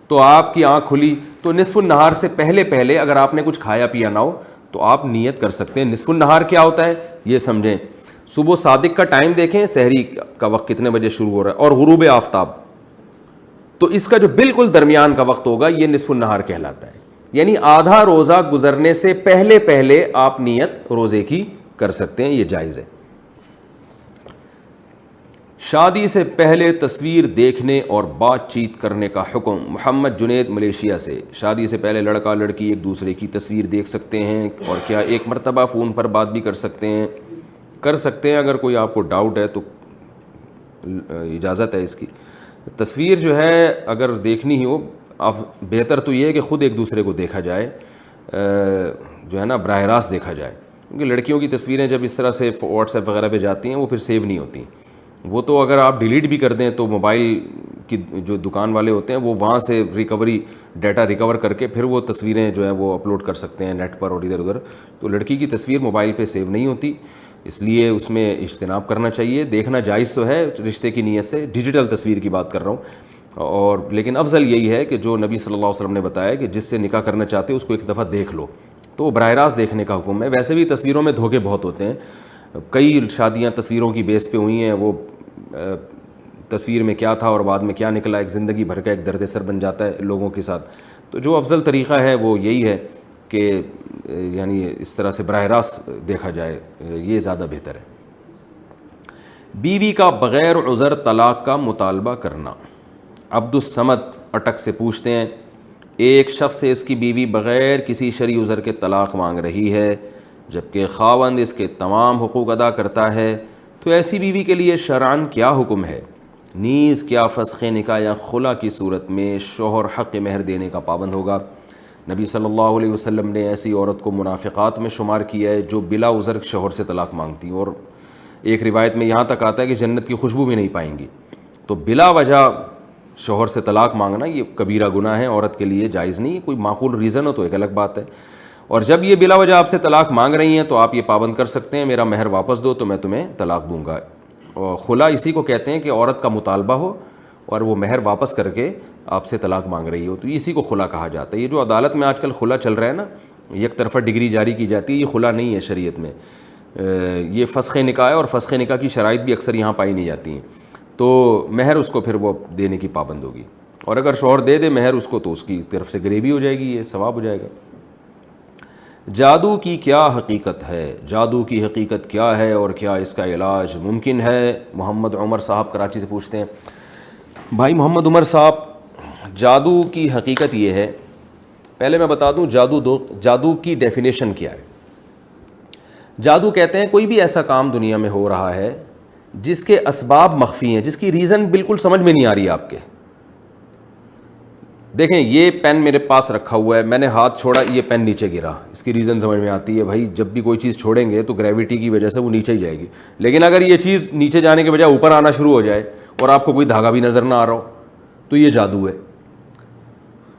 تو آپ کی آنکھ کھلی تو نصف النہار سے پہلے اگر آپ نے کچھ کھایا پیا نہ ہو تو آپ نیت کر سکتے ہیں. نصف النہار کیا ہوتا ہے یہ سمجھیں. صبح صادق کا ٹائم دیکھیں, سحری کا وقت کتنے بجے شروع ہو رہا ہے, اور غروب آفتاب, تو اس کا جو بالکل درمیان کا وقت ہوگا یہ نصف النہار کہلاتا ہے. یعنی آدھا روزہ گزرنے سے پہلے آپ نیت روزے کی کر سکتے ہیں, یہ جائز ہے. شادی سے پہلے تصویر دیکھنے اور بات چیت کرنے کا حکم. محمد جنید ملیشیا سے, شادی سے پہلے لڑکا لڑکی ایک دوسرے کی تصویر دیکھ سکتے ہیں اور کیا ایک مرتبہ فون پر بات بھی کر سکتے ہیں؟ کر سکتے ہیں, اگر کوئی آپ کو ڈاؤٹ ہے تو اجازت ہے اس کی. تصویر جو ہے اگر دیکھنی ہی ہو, بہتر تو یہ ہے کہ خود ایک دوسرے کو دیکھا جائے, جو ہے نا براہ راست دیکھا جائے, کیونکہ لڑکیوں کی تصویریں جب اس طرح سے واٹس ایپ وغیرہ پہ جاتی ہیں وہ پھر سیو نہیں ہوتی. وہ تو اگر آپ ڈیلیٹ بھی کر دیں تو موبائل کی جو دکان والے ہوتے ہیں وہ وہاں سے ڈیٹا ریکور کر کے پھر وہ تصویریں جو ہے وہ اپلوڈ کر سکتے ہیں نیٹ پر اور ادھر ادھر. تو لڑکی کی تصویر موبائل پہ سیو نہیں ہوتی, اس لیے اس میں اجتناب کرنا چاہیے. دیکھنا جائز تو ہے رشتے کی نیت سے, ڈیجیٹل تصویر کی بات کر رہا ہوں, اور لیکن افضل یہی ہے کہ جو نبی صلی اللہ علیہ وسلم نے بتایا کہ جس سے نکاح کرنا چاہتے اس کو ایک دفعہ دیکھ لو, تو وہ براہ راست دیکھنے کا حکم ہے. ویسے بھی تصویروں میں دھوکے بہت ہوتے ہیں, کئی شادیاں تصویروں کی بیس پہ ہوئی ہیں, وہ تصویر میں کیا تھا اور بعد میں کیا نکلا, ایک زندگی بھر کا ایک درد سر بن جاتا ہے لوگوں کے ساتھ. تو جو افضل طریقہ ہے وہ یہی ہے کہ یعنی اس طرح سے براہ راست دیکھا جائے, یہ زیادہ بہتر ہے. بیوی کا بغیر عذر طلاق کا مطالبہ کرنا. عبد الصمد اٹک سے پوچھتے ہیں, ایک شخص سے اس کی بیوی بغیر کسی شرعی عذر کے طلاق مانگ رہی ہے جبکہ خاوند اس کے تمام حقوق ادا کرتا ہے, تو ایسی بیوی کے لیے شرعاً کیا حکم ہے؟ نیز کیا فسخ نکاح یا خلا کی صورت میں شوہر حق مہر دینے کا پابند ہوگا؟ نبی صلی اللہ علیہ وسلم نے ایسی عورت کو منافقات میں شمار کیا ہے جو بلا عذر شوہر سے طلاق مانگتی ہیں, اور ایک روایت میں یہاں تک آتا ہے کہ جنت کی خوشبو بھی نہیں پائیں گی. تو بلا وجہ شوہر سے طلاق مانگنا یہ کبیرہ گناہ ہے, عورت کے لیے جائز نہیں ہے. کوئی معقول ریزن ہو تو ایک الگ بات ہے, اور جب یہ بلا وجہ آپ سے طلاق مانگ رہی ہیں تو آپ یہ پابند کر سکتے ہیں میرا مہر واپس دو تو میں تمہیں طلاق دوں گا. اور خلا اسی کو کہتے ہیں کہ عورت کا مطالبہ ہو اور وہ مہر واپس کر کے آپ سے طلاق مانگ رہی ہو, تو اسی کو خلا کہا جاتا ہے. یہ جو عدالت میں آج کل خلا چل رہا ہے نا, یک طرفہ ڈگری جاری کی جاتی ہے, یہ خلا نہیں ہے شریعت میں, یہ فسخ نکاح ہے, اور فسخ نکاح کی شرائط بھی اکثر یہاں پائی نہیں جاتی ہیں. تو مہر اس کو پھر وہ دینے کی پابند ہوگی, اور اگر شوہر دے دے مہر اس کو تو اس کی طرف سے گریوی ہو جائے گی, یہ ثواب ہو جائے گا. جادو کی کیا حقیقت ہے؟ جادو کی حقیقت کیا ہے اور کیا اس کا علاج ممکن ہے؟ محمد عمر صاحب کراچی سے پوچھتے ہیں. بھائی محمد عمر صاحب, جادو کی حقیقت یہ ہے, پہلے میں بتا دوں جادو کی ڈیفینیشن کیا ہے. جادو کہتے ہیں کوئی بھی ایسا کام دنیا میں ہو رہا ہے جس کے اسباب مخفی ہیں, جس کی ریزن بالکل سمجھ میں نہیں آ رہی آپ کے. دیکھیں یہ پین میرے پاس رکھا ہوا ہے, میں نے ہاتھ چھوڑا, یہ پین نیچے گرا, اس کی ریزن سمجھ میں آتی ہے. بھائی جب بھی کوئی چیز چھوڑیں گے تو گریویٹی کی وجہ سے وہ نیچے ہی جائے گی, لیکن اگر یہ چیز نیچے جانے کے بجائے اوپر آنا شروع ہو جائے اور آپ کو کوئی دھاگا بھی نظر نہ آ رہا ہو تو یہ جادو ہے.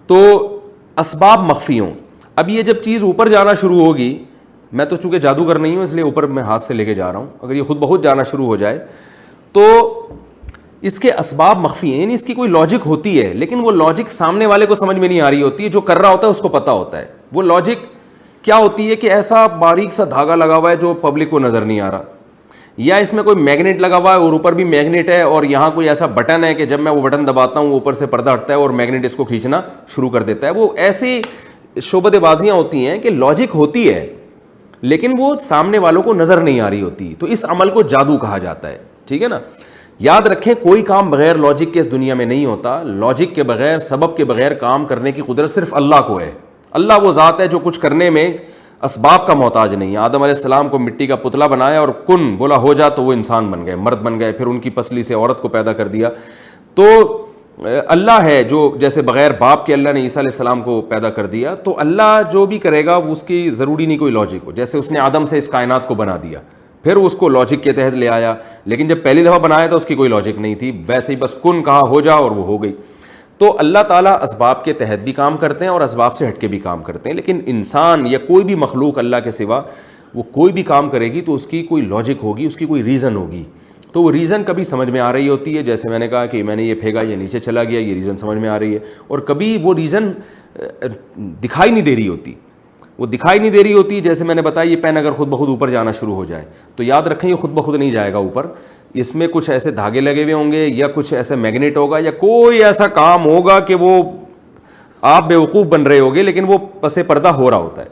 تو اسباب مخفی ہوں. اب یہ جب چیز اوپر جانا شروع ہوگی میں تو چونکہ جادوگر نہیں ہوں اس لیے اوپر میں ہاتھ سے لے کے جا رہا ہوں. اگر یہ خود بخود جانا شروع ہو جائے تو اس کے اسباب مخفی ہیں, یعنی اس کی کوئی لاجک ہوتی ہے لیکن وہ لاجک سامنے والے کو سمجھ میں نہیں آ رہی ہوتی ہے, جو کر رہا ہوتا ہے اس کو پتہ ہوتا ہے. وہ لاجک کیا ہوتی ہے کہ ایسا باریک سا دھاگا لگا ہوا ہے جو پبلک کو نظر نہیں آ رہا, یا اس میں کوئی میگنیٹ لگا ہوا ہے اور اوپر بھی میگنیٹ ہے, اور یہاں کوئی ایسا بٹن ہے کہ جب میں وہ بٹن دباتا ہوں اوپر سے پردہ ہٹتا ہے اور میگنیٹ اس کو کھینچنا شروع کر دیتا ہے. وہ ایسی شعبدے بازیاں ہوتی ہیں کہ لاجک ہوتی ہے لیکن وہ سامنے والوں کو نظر نہیں آ رہی ہوتی, تو اس عمل کو جادو کہا جاتا ہے. ٹھیک ہے نا. یاد رکھیں کوئی کام بغیر لاجک کے اس دنیا میں نہیں ہوتا. لاجک کے بغیر, سبب کے بغیر کام کرنے کی قدرت صرف اللہ کو ہے. اللہ وہ ذات ہے جو کچھ کرنے میں اسباب کا محتاج نہیں. آدم علیہ السلام کو مٹی کا پتلا بنایا اور کن بولا ہو جا تو وہ انسان بن گئے, مرد بن گئے. پھر ان کی پسلی سے عورت کو پیدا کر دیا. تو اللہ ہے جو جیسے بغیر باپ کے اللہ نے عیسیٰ علیہ السلام کو پیدا کر دیا, تو اللہ جو بھی کرے گا اس کی ضروری نہیں کوئی لاجک ہو. جیسے اس نے آدم سے اس کائنات کو بنا دیا, پھر اس کو لاجک کے تحت لے آیا, لیکن جب پہلی دفعہ بنایا تو اس کی کوئی لاجک نہیں تھی, ویسے ہی بس کن کہا ہو جا اور وہ ہو گئی. تو اللہ تعالیٰ اسباب کے تحت بھی کام کرتے ہیں اور اسباب سے ہٹ کے بھی کام کرتے ہیں, لیکن انسان یا کوئی بھی مخلوق اللہ کے سوا وہ کوئی بھی کام کرے گی تو اس کی کوئی لاجک ہوگی, اس کی کوئی ریزن ہوگی. تو وہ ریزن کبھی سمجھ میں آ رہی ہوتی ہے, جیسے میں نے کہا کہ میں نے یہ پھینکا یہ نیچے چلا گیا, یہ ریزن سمجھ میں آ رہی ہے, اور کبھی وہ ریزن دکھائی نہیں دے رہی ہوتی. وہ دکھائی نہیں دے رہی ہوتی, جیسے میں نے بتایا یہ پین اگر خود بخود اوپر جانا شروع ہو جائے تو یاد رکھیں یہ خود بخود نہیں جائے گا اوپر, اس میں کچھ ایسے دھاگے لگے ہوئے ہوں گے یا کچھ ایسے میگنیٹ ہوگا یا کوئی ایسا کام ہوگا کہ وہ آپ بیوقوف بن رہے ہوگے لیکن وہ پس پردہ ہو رہا ہوتا ہے.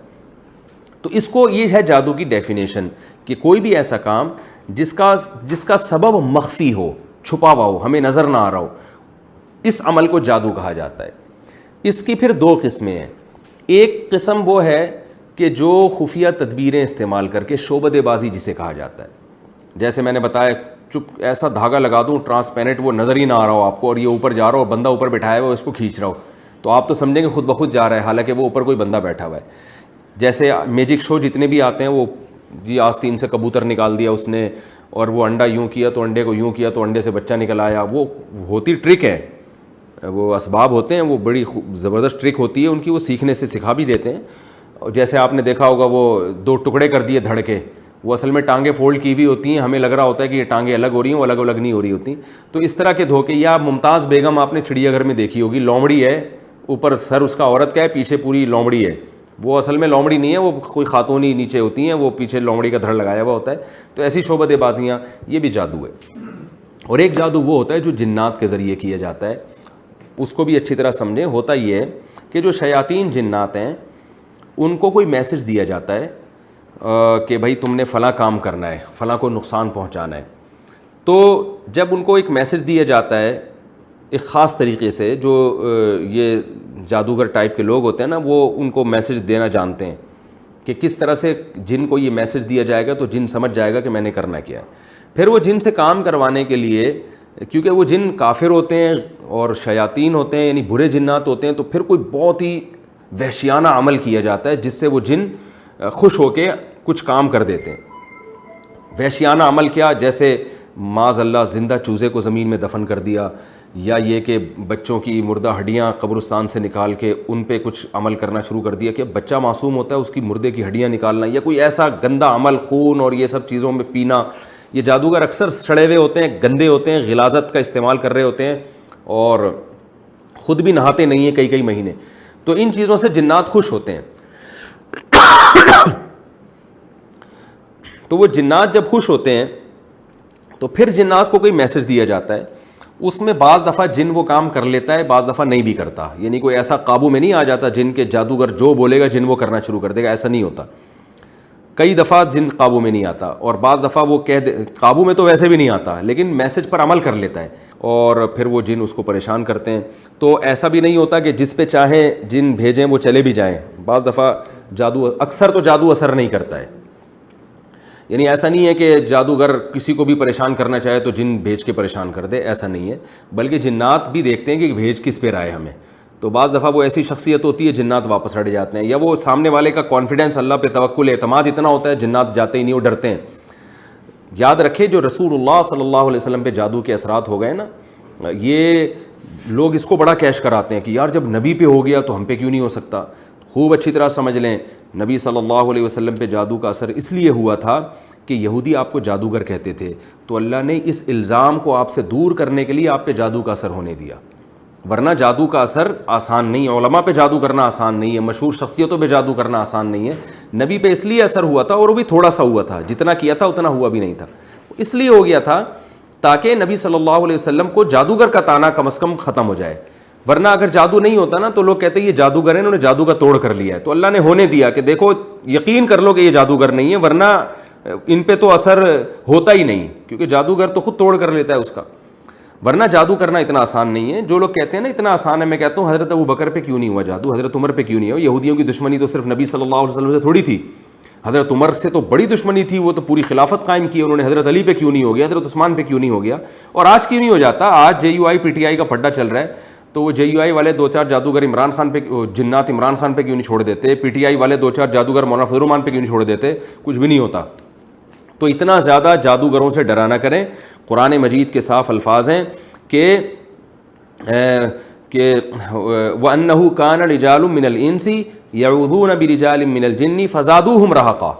تو اس کو یہ ہے جادو کی ڈیفینیشن کہ کوئی بھی ایسا کام جس کا سبب مخفی ہو, چھپا ہوا ہو, ہمیں نظر نہ آ رہا ہو, اس عمل کو جادو کہا جاتا ہے. اس کی پھر دو قسمیں ہیں. ایک قسم وہ ہے کہ جو خفیہ تدبیریں استعمال کر کے شعبدے بازی جسے کہا جاتا ہے, جیسے میں نے بتایا چپ ایسا دھاگا لگا دوں ٹرانسپیرنٹ وہ نظر ہی نہ آ رہا ہو آپ کو, اور یہ اوپر جا رہا ہو, بندہ اوپر بٹھایا ہوا ہے اس کو کھینچ رہا ہو, تو آپ تو سمجھیں گے خود بخود جا رہا ہے, حالانکہ وہ اوپر کوئی بندہ بیٹھا ہوا ہے. جیسے میجک شو جتنے بھی آتے ہیں, وہ جی آستین سے کبوتر نکال دیا اس نے, اور وہ انڈا یوں کیا تو انڈے کو یوں کیا تو انڈے سے بچہ نکل آیا, وہ ہوتی ٹرک ہے, وہ اسباب ہوتے ہیں, وہ بڑی زبردست ٹرک ہوتی ہے ان کی, وہ سیکھنے سے سکھا بھی دیتے ہیں. جیسے آپ نے دیکھا ہوگا وہ دو ٹکڑے کر دیے دھڑ کے, وہ اصل میں ٹانگیں فولڈ کی ہوئی ہوتی ہیں, ہمیں لگ رہا ہوتا ہے کہ یہ ٹانگیں الگ ہو رہی ہیں, وہ الگ نہیں ہو رہی ہوتی. تو اس طرح کے دھوکے, یا ممتاز بیگم آپ نے چڑیا گھر میں دیکھی ہوگی, لومڑی ہے, اوپر سر اس کا عورت کا ہے, پیچھے پوری لومڑی ہے, وہ اصل میں لومڑی نہیں ہے, وہ کوئی خاتون ہی نیچے ہوتی ہیں, وہ پیچھے لومڑی کا دھڑ لگایا ہوا ہوتا ہے. تو ایسی شعبدے بازیاں, یہ بھی جادو ہے. اور ایک جادو وہ ہوتا ہے جو جنات کے ذریعے کیا جاتا ہے, اس کو بھی اچھی طرح سمجھیں. ہوتا یہ ہے کہ جو شیاطین جنات ہیں ان کو کوئی میسج دیا جاتا ہے کہ بھائی تم نے فلاں کام کرنا ہے, فلاں کو نقصان پہنچانا ہے. تو جب ان کو ایک میسج دیا جاتا ہے ایک خاص طریقے سے, جو یہ جادوگر ٹائپ کے لوگ ہوتے ہیں نا, وہ ان کو میسج دینا جانتے ہیں کہ کس طرح سے جن کو یہ میسج دیا جائے گا تو جن سمجھ جائے گا کہ میں نے کرنا کیا ہے. پھر وہ جن سے کام کروانے کے لیے, کیونکہ وہ جن کافر ہوتے ہیں اور شیاطین ہوتے ہیں یعنی برے جنات ہوتے ہیں, تو پھر کوئی بہت ہی وحشیانہ عمل کیا جاتا ہے جس سے وہ جن خوش ہو کے کچھ کام کر دیتے ہیں. وحشیانہ عمل کیا, جیسے معاذ اللہ زندہ چوزے کو زمین میں دفن کر دیا, یا یہ کہ بچوں کی مردہ ہڈیاں قبرستان سے نکال کے ان پہ کچھ عمل کرنا شروع کر دیا کہ بچہ معصوم ہوتا ہے اس کی مردے کی ہڈیاں نکالنا, یا کوئی ایسا گندا عمل, خون اور یہ سب چیزوں میں پینا. یہ جادوگر اکثر سڑے ہوئے ہوتے ہیں, گندے ہوتے ہیں, غلاظت کا استعمال کر رہے ہوتے ہیں اور خود بھی نہاتے نہیں ہیں کئی مہینے. تو ان چیزوں سے جنات خوش ہوتے ہیں. تو وہ جنات جب خوش ہوتے ہیں تو پھر جنات کو کوئی میسج دیا جاتا ہے. اس میں بعض دفعہ جن وہ کام کر لیتا ہے, بعض دفعہ نہیں بھی کرتا, یعنی کوئی ایسا قابو میں نہیں آ جاتا جن کے جادوگر جو بولے گا جن وہ کرنا شروع کر دے گا, ایسا نہیں ہوتا. کئی دفعہ جن قابو میں نہیں آتا, اور بعض دفعہ وہ قابو میں تو ویسے بھی نہیں آتا لیکن میسج پر عمل کر لیتا ہے اور پھر وہ جن اس کو پریشان کرتے ہیں. تو ایسا بھی نہیں ہوتا کہ جس پہ چاہیں جن بھیجیں وہ چلے بھی جائیں. بعض دفعہ اکثر تو جادو اثر نہیں کرتا ہے, یعنی ایسا نہیں ہے کہ جادوگر کسی کو بھی پریشان کرنا چاہے تو جن بھیج کے پریشان کر دے, ایسا نہیں ہے. بلکہ جنات بھی دیکھتے ہیں کہ بھیج کس پہ رہے ہمیں. تو بعض دفعہ وہ ایسی شخصیت ہوتی ہے جنات واپس ہٹ جاتے ہیں, یا وہ سامنے والے کا کانفیڈنس اللہ پہ توکل اعتماد اتنا ہوتا ہے جنات جاتے ہی نہیں, وہ ڈرتے ہیں. یاد رکھے جو رسول اللہ صلی اللہ علیہ وسلم پہ جادو کے اثرات ہو گئے نا, یہ لوگ اس کو بڑا کیش کراتے ہیں کہ یار جب نبی پہ ہو گیا تو ہم پہ کیوں نہیں ہو سکتا. خوب اچھی طرح سمجھ لیں نبی صلی اللہ علیہ وسلم پہ جادو کا اثر اس لیے ہوا تھا کہ یہودی آپ کو جادوگر کہتے تھے، تو اللہ نے اس الزام کو آپ سے دور کرنے کے لیے آپ پہ جادو کا اثر ہونے دیا، ورنہ جادو کا اثر آسان نہیں ہے، علماء پہ جادو کرنا آسان نہیں ہے، مشہور شخصیتوں پہ جادو کرنا آسان نہیں ہے، نبی پہ اس لیے اثر ہوا تھا، اور وہ بھی تھوڑا سا ہوا تھا، جتنا کیا تھا اتنا ہوا بھی نہیں تھا، اس لیے ہو گیا تھا تاکہ نبی صلی اللہ علیہ وسلم کو جادوگر کا طعنہ کم از کم ختم ہو جائے، ورنہ اگر جادو نہیں ہوتا نا تو لوگ کہتے ہیں یہ جادوگر ہیں، انہوں نے جادو کا توڑ کر لیا ہے، تو اللہ نے ہونے دیا کہ دیکھو یقین کر لو کہ یہ جادوگر نہیں ہے، ورنہ ان پہ تو اثر ہوتا ہی نہیں، کیونکہ جادوگر تو خود توڑ کر لیتا ہے اس کا، ورنہ جادو کرنا اتنا آسان نہیں ہے۔ جو لوگ کہتے ہیں نا اتنا آسان ہے، میں کہتا ہوں حضرت ابوبکر پہ کیوں نہیں ہوا جادو، حضرت عمر پہ کیوں نہیں ہوا؟ یہودیوں کی دشمنی تو صرف نبی صلی اللہ علیہ وسلم سے تھوڑی تھی، حضرت عمر سے تو بڑی دشمنی تھی، وہ تو پوری خلافت قائم کی انہوں نے، حضرت علی پہ کیوں نہیں ہو گیا، حضرت عثمان پہ کیوں نہیں ہو گیا، اور آج کیوں نہیں ہو جاتا؟ آج JUI PTI کا پھڈا چل رہا ہے، تو وہ JUI والے دو چار جادوگر عمران خان پہ، جنات عمران خان پہ کیوں نہیں چھوڑ دیتے؟ PTI والے دو چار جادوگر مولانا فضل الرحمان پہ کیوں نہیں چھوڑ دیتے؟ کچھ بھی نہیں ہوتا۔ تو اتنا زیادہ جادوگروں سے ڈرا نہ کریں، قرآن مجید کے صاف الفاظ ہیں کہ وَأَنَّهُ كَانَ رِجَالٌ مِّنَ الْإِنسِ يَعُوذُونَ بِرِجَالٍ مِّنَ الْجِنِّ فَزَادُوهُمْ رَهَقًا،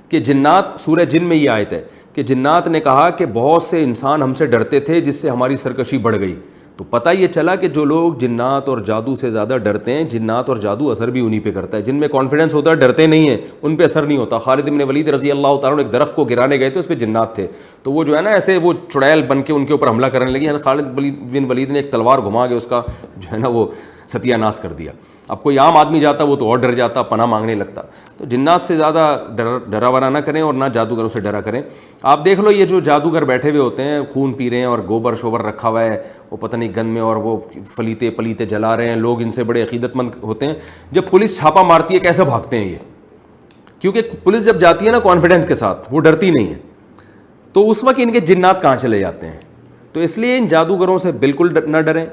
کہ جنات، سورہ جن میں یہ آیت ہے کہ جنات نے کہا کہ بہت سے انسان ہم سے ڈرتے تھے جس سے ہماری سرکشی بڑھ گئی، تو پتہ یہ چلا کہ جو لوگ جنات اور جادو سے زیادہ ڈرتے ہیں، جنات اور جادو اثر بھی انہی پہ کرتا ہے، جن میں کانفیڈنس ہوتا ہے ڈرتے نہیں ہیں ان پہ اثر نہیں ہوتا۔ خالد بن ولید رضی اللہ تعالیٰ عنہ ایک درخت کو گرانے گئے تھے، اس پہ جنات تھے، تو وہ جو ہے نا ایسے وہ چڑیل بن کے ان کے اوپر حملہ کرنے لگی، خالد بن ولید نے ایک تلوار گھما کے اس کا جو ہے نا وہ ستیہ ناش کر دیا۔ اب کوئی عام آدمی جاتا وہ تو اور ڈر جاتا، پناہ مانگنے لگتا۔ تو جنات سے زیادہ ڈرا ورا نہ کریں اور نہ جادوگروں سے ڈرا کریں۔ آپ دیکھ لو یہ جو جادوگر بیٹھے ہوئے ہوتے ہیں، خون پی رہے ہیں اور گوبر شوبر رکھا ہوا ہے وہ پتہ نہیں گن میں، اور وہ پلیتے جلا رہے ہیں، لوگ ان سے بڑے عقیدت مند ہوتے ہیں، جب پولیس چھاپا مارتی ہے کیسے بھاگتے ہیں یہ؟ کیونکہ پولیس جب جاتی ہے نا کانفیڈنس کے ساتھ، وہ ڈرتی نہیں ہے، تو اس وقت ان کے جنات کہاں چلے جاتے ہیں۔ تو اس لیے ان جادوگروں سے بالکل نہ ڈریں،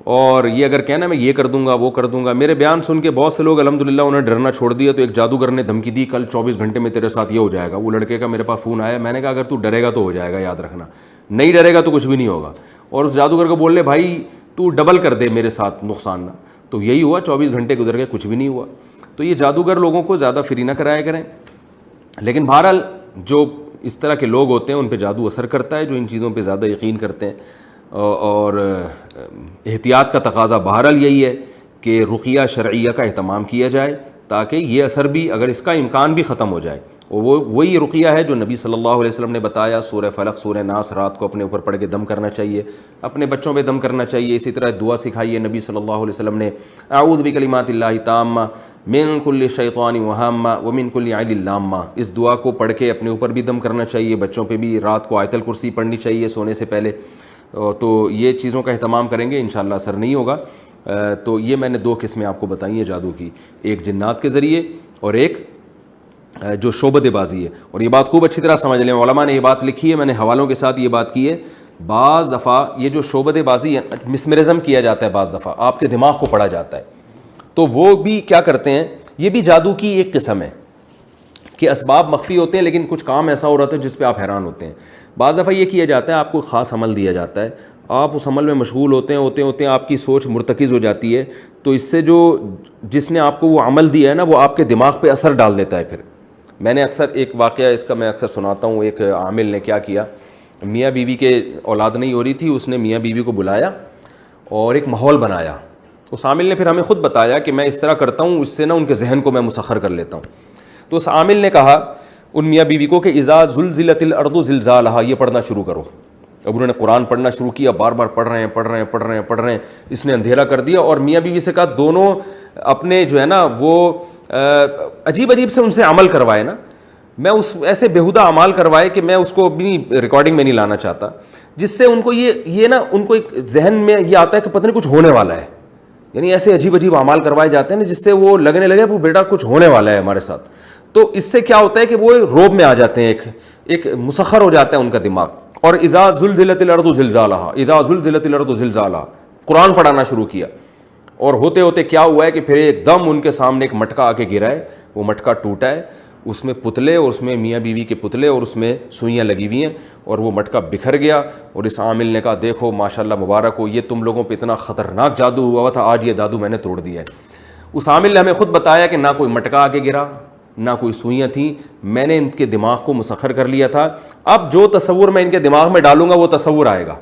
اور یہ اگر کہنا میں یہ کر دوں گا وہ کر دوں گا، میرے بیان سن کے بہت سے لوگ الحمدللہ انہیں ڈرنا چھوڑ دیا۔ تو ایک جادوگر نے دھمکی دی کل 24 گھنٹے میں تیرے ساتھ یہ ہو جائے گا، وہ لڑکے کا میرے پاس فون آیا، میں نے کہا اگر تو ڈرے گا تو ہو جائے گا، یاد رکھنا، نہیں ڈرے گا تو کچھ بھی نہیں ہوگا، اور اس جادوگر کو بول لے بھائی تو ڈبل کر دے میرے ساتھ نقصان نہ، تو یہی ہوا، 24 گھنٹے گزر گئے کچھ بھی نہیں ہوا۔ تو یہ جادوگر لوگوں کو زیادہ فری نہ کرایا کریں، لیکن بہرحال جو اس طرح کے لوگ ہوتے ہیں ان پہ جادو اثر کرتا ہے، جو ان چیزوں پہ زیادہ یقین کرتے ہیں، اور احتیاط کا تقاضا بہرحال یہی ہے کہ رقیہ شرعیہ کا اہتمام کیا جائے تاکہ یہ اثر بھی، اگر اس کا امکان بھی ختم ہو جائے، وہی رقیہ ہے جو نبی صلی اللہ علیہ وسلم نے بتایا، سورہ فلق سورہ ناس رات کو اپنے اوپر پڑھ کے دم کرنا چاہیے، اپنے بچوں پہ دم کرنا چاہیے، اسی طرح دعا سکھائی ہے نبی صلی اللہ علیہ وسلم نے، اعوذ بکلمات اللہ تامہ من کل شیطان وہامہ ومن کل عین لامہ، اس دعا کو پڑھ کے اپنے اوپر بھی دم کرنا چاہیے، بچوں پہ بھی رات کو آیت الکرسی پڑھنی چاہیے سونے سے پہلے، تو یہ چیزوں کا اہتمام کریں گے انشاءاللہ اثر نہیں ہوگا۔ تو یہ میں نے 2 قسمیں آپ کو بتائی ہیں جادو کی، ایک جنات کے ذریعے اور ایک جو شعبدے بازی ہے، اور یہ بات خوب اچھی طرح سمجھ لیں، علماء نے یہ بات لکھی ہے، میں نے حوالوں کے ساتھ یہ بات کی ہے، بعض دفعہ یہ جو شعبدے بازی ہے مسمرزم کیا جاتا ہے، بعض دفعہ آپ کے دماغ کو پڑھا جاتا ہے، تو وہ بھی کیا کرتے ہیں، یہ بھی جادو کی ایک قسم ہے کہ اسباب مخفی ہوتے ہیں لیکن کچھ کام ایسا ہو رہا ہے جس پہ آپ حیران ہوتے ہیں۔ بعض دفعہ یہ کیا جاتا ہے، آپ کو خاص عمل دیا جاتا ہے، آپ اس عمل میں مشغول ہوتے ہیں آپ کی سوچ مرتکز ہو جاتی ہے، تو اس سے جس نے آپ کو وہ عمل دیا ہے نا وہ آپ کے دماغ پہ اثر ڈال دیتا ہے۔ پھر میں نے اکثر ایک واقعہ اس کا میں اکثر سناتا ہوں، ایک عامل نے کیا کیا، میاں بیوی کے اولاد نہیں ہو رہی تھی، اس نے میاں بیوی کو بلایا اور ایک ماحول بنایا، اس عامل نے پھر ہمیں خود بتایا کہ میں اس طرح کرتا ہوں، اس سے نا ان کے ذہن کو میں مسخر کر لیتا ہوں۔ تو اس عامل نے کہا ان میاں بیوی کو کہ اذا زلزلت الارض زلزالها، یہ پڑھنا شروع کرو۔ اب انہوں نے قرآن پڑھنا شروع کیا، بار بار پڑھ رہے ہیں، اس نے اندھیرا کر دیا، اور میاں بیوی سے کہا دونوں اپنے جو ہے نا وہ عجیب سے ان سے عمل کروائے نا، میں اس ایسے بیہودہ اعمال کروائے کہ میں اس کو اپنی ریکارڈنگ میں نہیں لانا چاہتا، جس سے ان کو یہ نا ان کو ایک ذہن میں یہ آتا ہے کہ پتہ نہیں کچھ ہونے والا ہے، یعنی ایسے عجیب اعمال کروائے جاتے ہیں نا جس سے وہ لگنے لگے وہ بیٹا کچھ ہونے والا ہے ہمارے ساتھ۔ تو اس سے کیا ہوتا ہے کہ وہ روب میں آ جاتے ہیں، ایک مسخر ہو جاتا ہے ان کا دماغ۔ اور اذا زلزلت الارض زلزالها، اذا زلزلت الارض زلزالها، قرآن پڑھانا شروع کیا، اور ہوتے کیا ہوا ہے کہ پھر ایک دم ان کے سامنے ایک مٹکا آ کے گرا ہے، وہ مٹکا ٹوٹا ہے، اس میں پتلے اور اس میں میاں بیوی کے پتلے اور اس میں سوئیاں لگی ہوئی ہیں، اور وہ مٹکا بکھر گیا، اور اس عامل نے کہا دیکھو ماشاءاللہ مبارک ہو، یہ تم لوگوں پہ اتنا خطرناک جادو ہوا تھا، آج یہ جادو میں نے توڑ دیا ہے۔ اس عامل نے ہمیں خود بتایا کہ نہ کوئی مٹکا آگے گرا, نہ کوئی سوئیاں تھیں, میں نے ان کے دماغ کو مسخر کر لیا تھا, اب جو تصور میں ان کے دماغ میں ڈالوں گا وہ تصور آئے گا.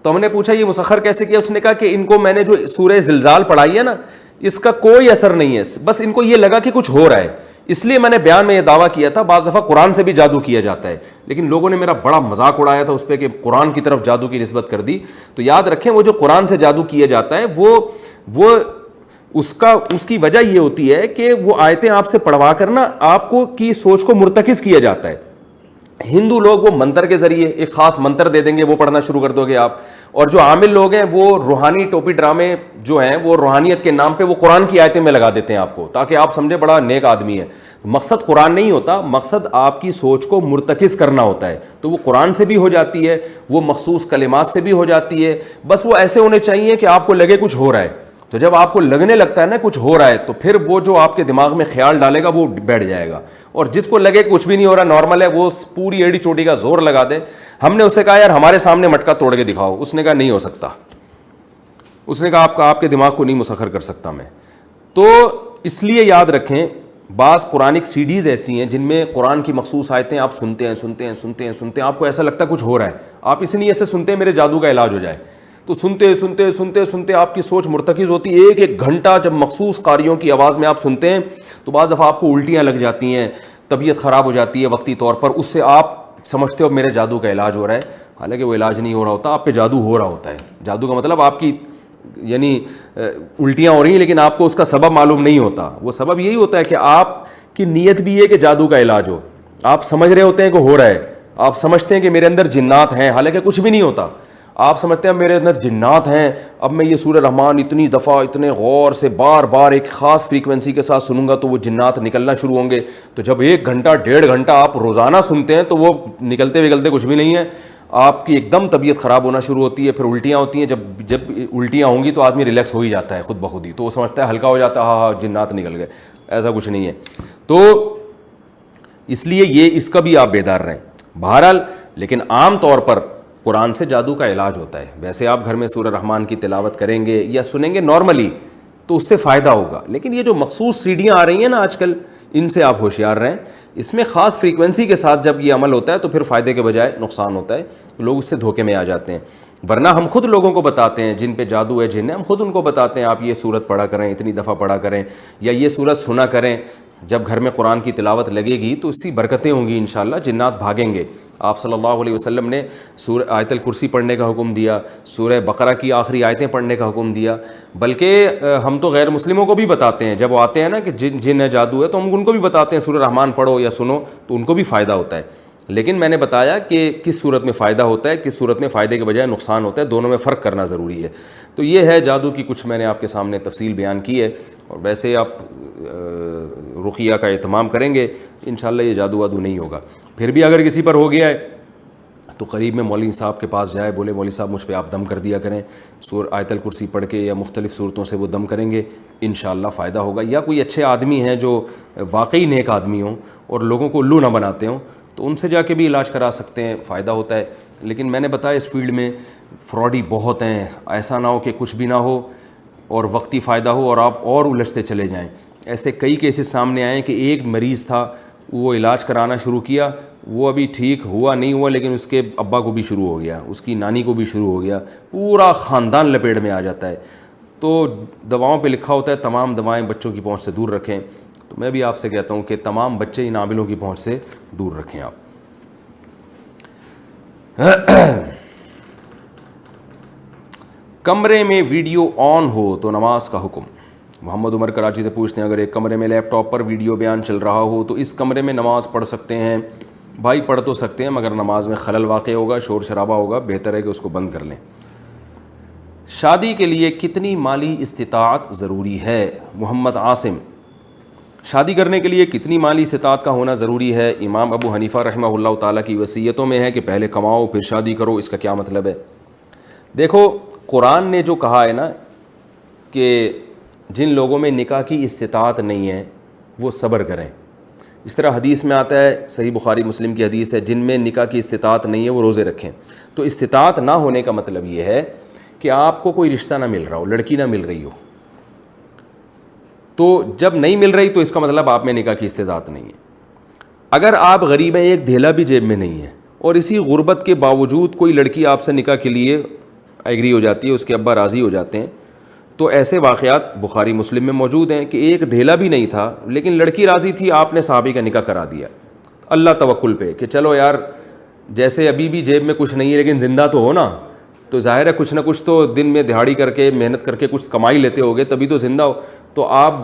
تو ہم نے پوچھا یہ مسخر کیسے کیا؟ اس نے کہا کہ ان کو میں نے جو سورہ زلزال پڑھائی ہے نا, اس کا کوئی اثر نہیں ہے, بس ان کو یہ لگا کہ کچھ ہو رہا ہے, اس لیے میں نے بیان میں یہ دعویٰ کیا تھا. بعض دفعہ قرآن سے بھی جادو کیا جاتا ہے, لیکن لوگوں نے میرا بڑا مذاق اڑایا تھا اس پہ کہ قرآن کی طرف جادو کی نسبت کر دی. تو یاد رکھیں وہ جو قرآن سے جادو کیا جاتا ہے وہ اس کی وجہ یہ ہوتی ہے کہ وہ آیتیں آپ سے پڑھوا کر نا آپ کو کی سوچ کو مرتکز کیا جاتا ہے. ہندو لوگ وہ منتر کے ذریعے ایک خاص منتر دے دیں گے, وہ پڑھنا شروع کر دو گے آپ, اور جو عامل لوگ ہیں وہ روحانی ٹوپی ڈرامے جو ہیں وہ روحانیت کے نام پہ وہ قرآن کی آیتیں میں لگا دیتے ہیں آپ کو, تاکہ آپ سمجھے بڑا نیک آدمی ہے. مقصد قرآن نہیں ہوتا, مقصد آپ کی سوچ کو مرتکز کرنا ہوتا ہے. تو وہ قرآن سے بھی ہو جاتی ہے, وہ مخصوص کلمات سے بھی ہو جاتی ہے, بس وہ ایسے ہونے چاہیے کہ آپ کو لگے کچھ ہو رہا ہے. تو جب آپ کو لگنے لگتا ہے نا کچھ ہو رہا ہے, تو پھر وہ جو آپ کے دماغ میں خیال ڈالے گا وہ بیٹھ جائے گا. اور جس کو لگے کچھ بھی نہیں ہو رہا, نارمل ہے, وہ پوری ایڑی چوٹی کا زور لگا دے. ہم نے اسے کہا یار ہمارے سامنے مٹکا توڑ کے دکھاؤ, اس نے کہا نہیں ہو سکتا. اس نے کہا آپ کے دماغ کو نہیں مسخر کر سکتا میں. تو اس لیے یاد رکھیں بعض قرآنک سیڈیز ایسی ہیں جن میں قرآن کی مخصوص آیتیں آپ سنتے ہیں, آپ کو ایسا لگتا ہے کچھ ہو رہا ہے, آپ اس لیے ایسے سنتے ہیں میرے جادو کا علاج ہو جائے. تو سنتے آپ کی سوچ مرتکز ہوتی ہے. ایک گھنٹہ جب مخصوص قاریوں کی آواز میں آپ سنتے ہیں تو بعض دفعہ آپ کو الٹیاں لگ جاتی ہیں, طبیعت خراب ہو جاتی ہے وقتی طور پر. اس سے آپ سمجھتے ہو میرے جادو کا علاج ہو رہا ہے, حالانکہ وہ علاج نہیں ہو رہا ہوتا, آپ پہ جادو ہو رہا ہوتا ہے. جادو کا مطلب آپ کی یعنی الٹیاں ہو رہی ہیں لیکن آپ کو اس کا سبب معلوم نہیں ہوتا. وہ سبب یہی ہوتا ہے کہ آپ کی نیت بھی ہے کہ جادو کا علاج ہو. آپ سمجھ رہے ہوتے ہیں کہ ہو رہا ہے, آپ سمجھتے ہیں کہ میرے اندر جنات ہیں, حالانکہ کچھ بھی نہیں ہوتا. آپ سمجھتے ہیں میرے اندر جنات ہیں, اب میں یہ سورہ رحمان اتنی دفعہ اتنے غور سے بار بار ایک خاص فریکوینسی کے ساتھ سنوں گا تو وہ جنات نکلنا شروع ہوں گے. تو جب 1 گھنٹہ 1.5 گھنٹہ آپ روزانہ سنتے ہیں تو وہ نکلتے کچھ بھی نہیں ہے. آپ کی ایک دم طبیعت خراب ہونا شروع ہوتی ہے, پھر الٹیاں ہوتی ہیں. جب الٹیاں ہوں گی تو آدمی ریلیکس ہو ہی جاتا ہے خود بخود ہی, تو وہ سمجھتا ہے ہلکا ہو جاتا ہے, ہاں جنات نکل گئے. ایسا کچھ نہیں ہے. تو اس لیے یہ اس کا بھی آپ بیدار رہیں. بہرحال لیکن عام طور پر قرآن سے جادو کا علاج ہوتا ہے. ویسے آپ گھر میں سورہ رحمان کی تلاوت کریں گے یا سنیں گے نارملی تو اس سے فائدہ ہوگا, لیکن یہ جو مخصوص سیڑھیاں آ رہی ہیں نا آج کل, ان سے آپ ہوشیار رہیں. اس میں خاص فریکوینسی کے ساتھ جب یہ عمل ہوتا ہے تو پھر فائدے کے بجائے نقصان ہوتا ہے, لوگ اس سے دھوکے میں آ جاتے ہیں. ورنہ ہم خود لوگوں کو بتاتے ہیں جن پہ جادو ہے جن ہے, ہم خود ان کو بتاتے ہیں آپ یہ سورت پڑھا کریں, اتنی دفعہ پڑھا کریں, یا یہ سورت سنا کریں. جب گھر میں قرآن کی تلاوت لگے گی تو اس کی برکتیں ہوں گی انشاءاللہ, جنات بھاگیں گے. آپ صلی اللہ علیہ وسلم نے سورہ آیت الکرسی پڑھنے کا حکم دیا, سورہ بقرہ کی آخری آیتیں پڑھنے کا حکم دیا. بلکہ ہم تو غیر مسلموں کو بھی بتاتے ہیں, جب وہ آتے ہیں نا کہ جن ہے جادو ہے, تو ہم ان کو بھی بتاتے ہیں سورہ رحمان پڑھو یا سنو, تو ان کو بھی فائدہ ہوتا ہے. لیکن میں نے بتایا کہ کس صورت میں فائدہ ہوتا ہے, کس صورت میں فائدے کے بجائے نقصان ہوتا ہے, دونوں میں فرق کرنا ضروری ہے. تو یہ ہے جادو کی کچھ میں نے آپ کے سامنے تفصیل بیان کی ہے. اور ویسے آپ رقیہ کا اہتمام کریں گے انشاءاللہ یہ جادو وادو نہیں ہوگا. پھر بھی اگر کسی پر ہو گیا ہے تو قریب میں مولوی صاحب کے پاس جائے, بولے مولوی صاحب مجھ پہ آپ دم کر دیا کریں, آیت الکرسی پڑھ کے یا مختلف صورتوں سے وہ دم کریں گے, انشاءاللہ فائدہ ہوگا. یا کوئی اچھے آدمی ہیں جو واقعی نیک آدمی ہوں اور لوگوں کو الو نہ بناتے ہوں, تو ان سے جا کے بھی علاج کرا سکتے ہیں, فائدہ ہوتا ہے. لیکن میں نے بتایا اس فیلڈ میں فراڈی بہت ہیں, ایسا نہ ہو کہ کچھ بھی نہ ہو اور وقتی فائدہ ہو اور آپ اور الجھتے چلے جائیں. ایسے کئی کیسز سامنے آئے کہ ایک مریض تھا, وہ علاج کرانا شروع کیا, وہ ابھی ٹھیک ہوا نہیں ہوا, لیکن اس کے ابا کو بھی شروع ہو گیا, اس کی نانی کو بھی شروع ہو گیا, پورا خاندان لپیٹ میں آ جاتا ہے. تو دواؤں پہ لکھا ہوتا ہے تمام دوائیں بچوں کی پہنچ سے دور رکھیں. تو میں بھی آپ سے کہتا ہوں کہ تمام بچے ان عاملوں کی پہنچ سے دور رکھیں آپ. کمرے میں ویڈیو آن ہو تو نماز کا حکم. محمد عمر کراچی سے پوچھتے ہیں اگر ایک کمرے میں لیپ ٹاپ پر ویڈیو بیان چل رہا ہو تو اس کمرے میں نماز پڑھ سکتے ہیں؟ بھائی پڑھ تو سکتے ہیں مگر نماز میں خلل واقع ہوگا, شور شرابہ ہوگا, بہتر ہے کہ اس کو بند کر لیں. شادی کے لیے کتنی مالی استطاعت ضروری ہے؟ محمد عاصم. شادی کرنے کے لیے کتنی مالی استطاعت کا ہونا ضروری ہے؟ امام ابو حنیفہ رحمہ اللہ تعالیٰ کی وصیتوں میں ہے کہ پہلے کماؤ پھر شادی کرو. اس کا کیا مطلب ہے؟ دیکھو قرآن نے جو کہا ہے نا کہ جن لوگوں میں نکاح کی استطاعت نہیں ہے وہ صبر کریں. اس طرح حدیث میں آتا ہے, صحیح بخاری مسلم کی حدیث ہے, جن میں نکاح کی استطاعت نہیں ہے وہ روزے رکھیں. تو استطاعت نہ ہونے کا مطلب یہ ہے کہ آپ کو کوئی رشتہ نہ مل رہا ہو, لڑکی نہ مل رہی ہو, تو جب نہیں مل رہی تو اس کا مطلب آپ میں نکاح کی استطاعت نہیں ہے. اگر آپ غریب ہیں, ایک دھیلا بھی جیب میں نہیں ہے, اور اسی غربت کے باوجود کوئی لڑکی آپ سے نکاح کے لیے ایگری ہو جاتی ہے, اس کے ابا راضی ہو جاتے ہیں, تو ایسے واقعات بخاری مسلم میں موجود ہیں کہ ایک دھیلا بھی نہیں تھا لیکن لڑکی راضی تھی, آپ نے صحابی کا نکاح کرا دیا اللہ توکل پہ کہ چلو یار جیسے ابھی بھی جیب میں کچھ نہیں ہے لیکن زندہ تو ہو نا, تو ظاہر ہے کچھ نہ کچھ تو دن میں دہاڑی کر کے محنت کر کے کچھ کمائی لیتے ہوگے تبھی تو زندہ ہو. تو آپ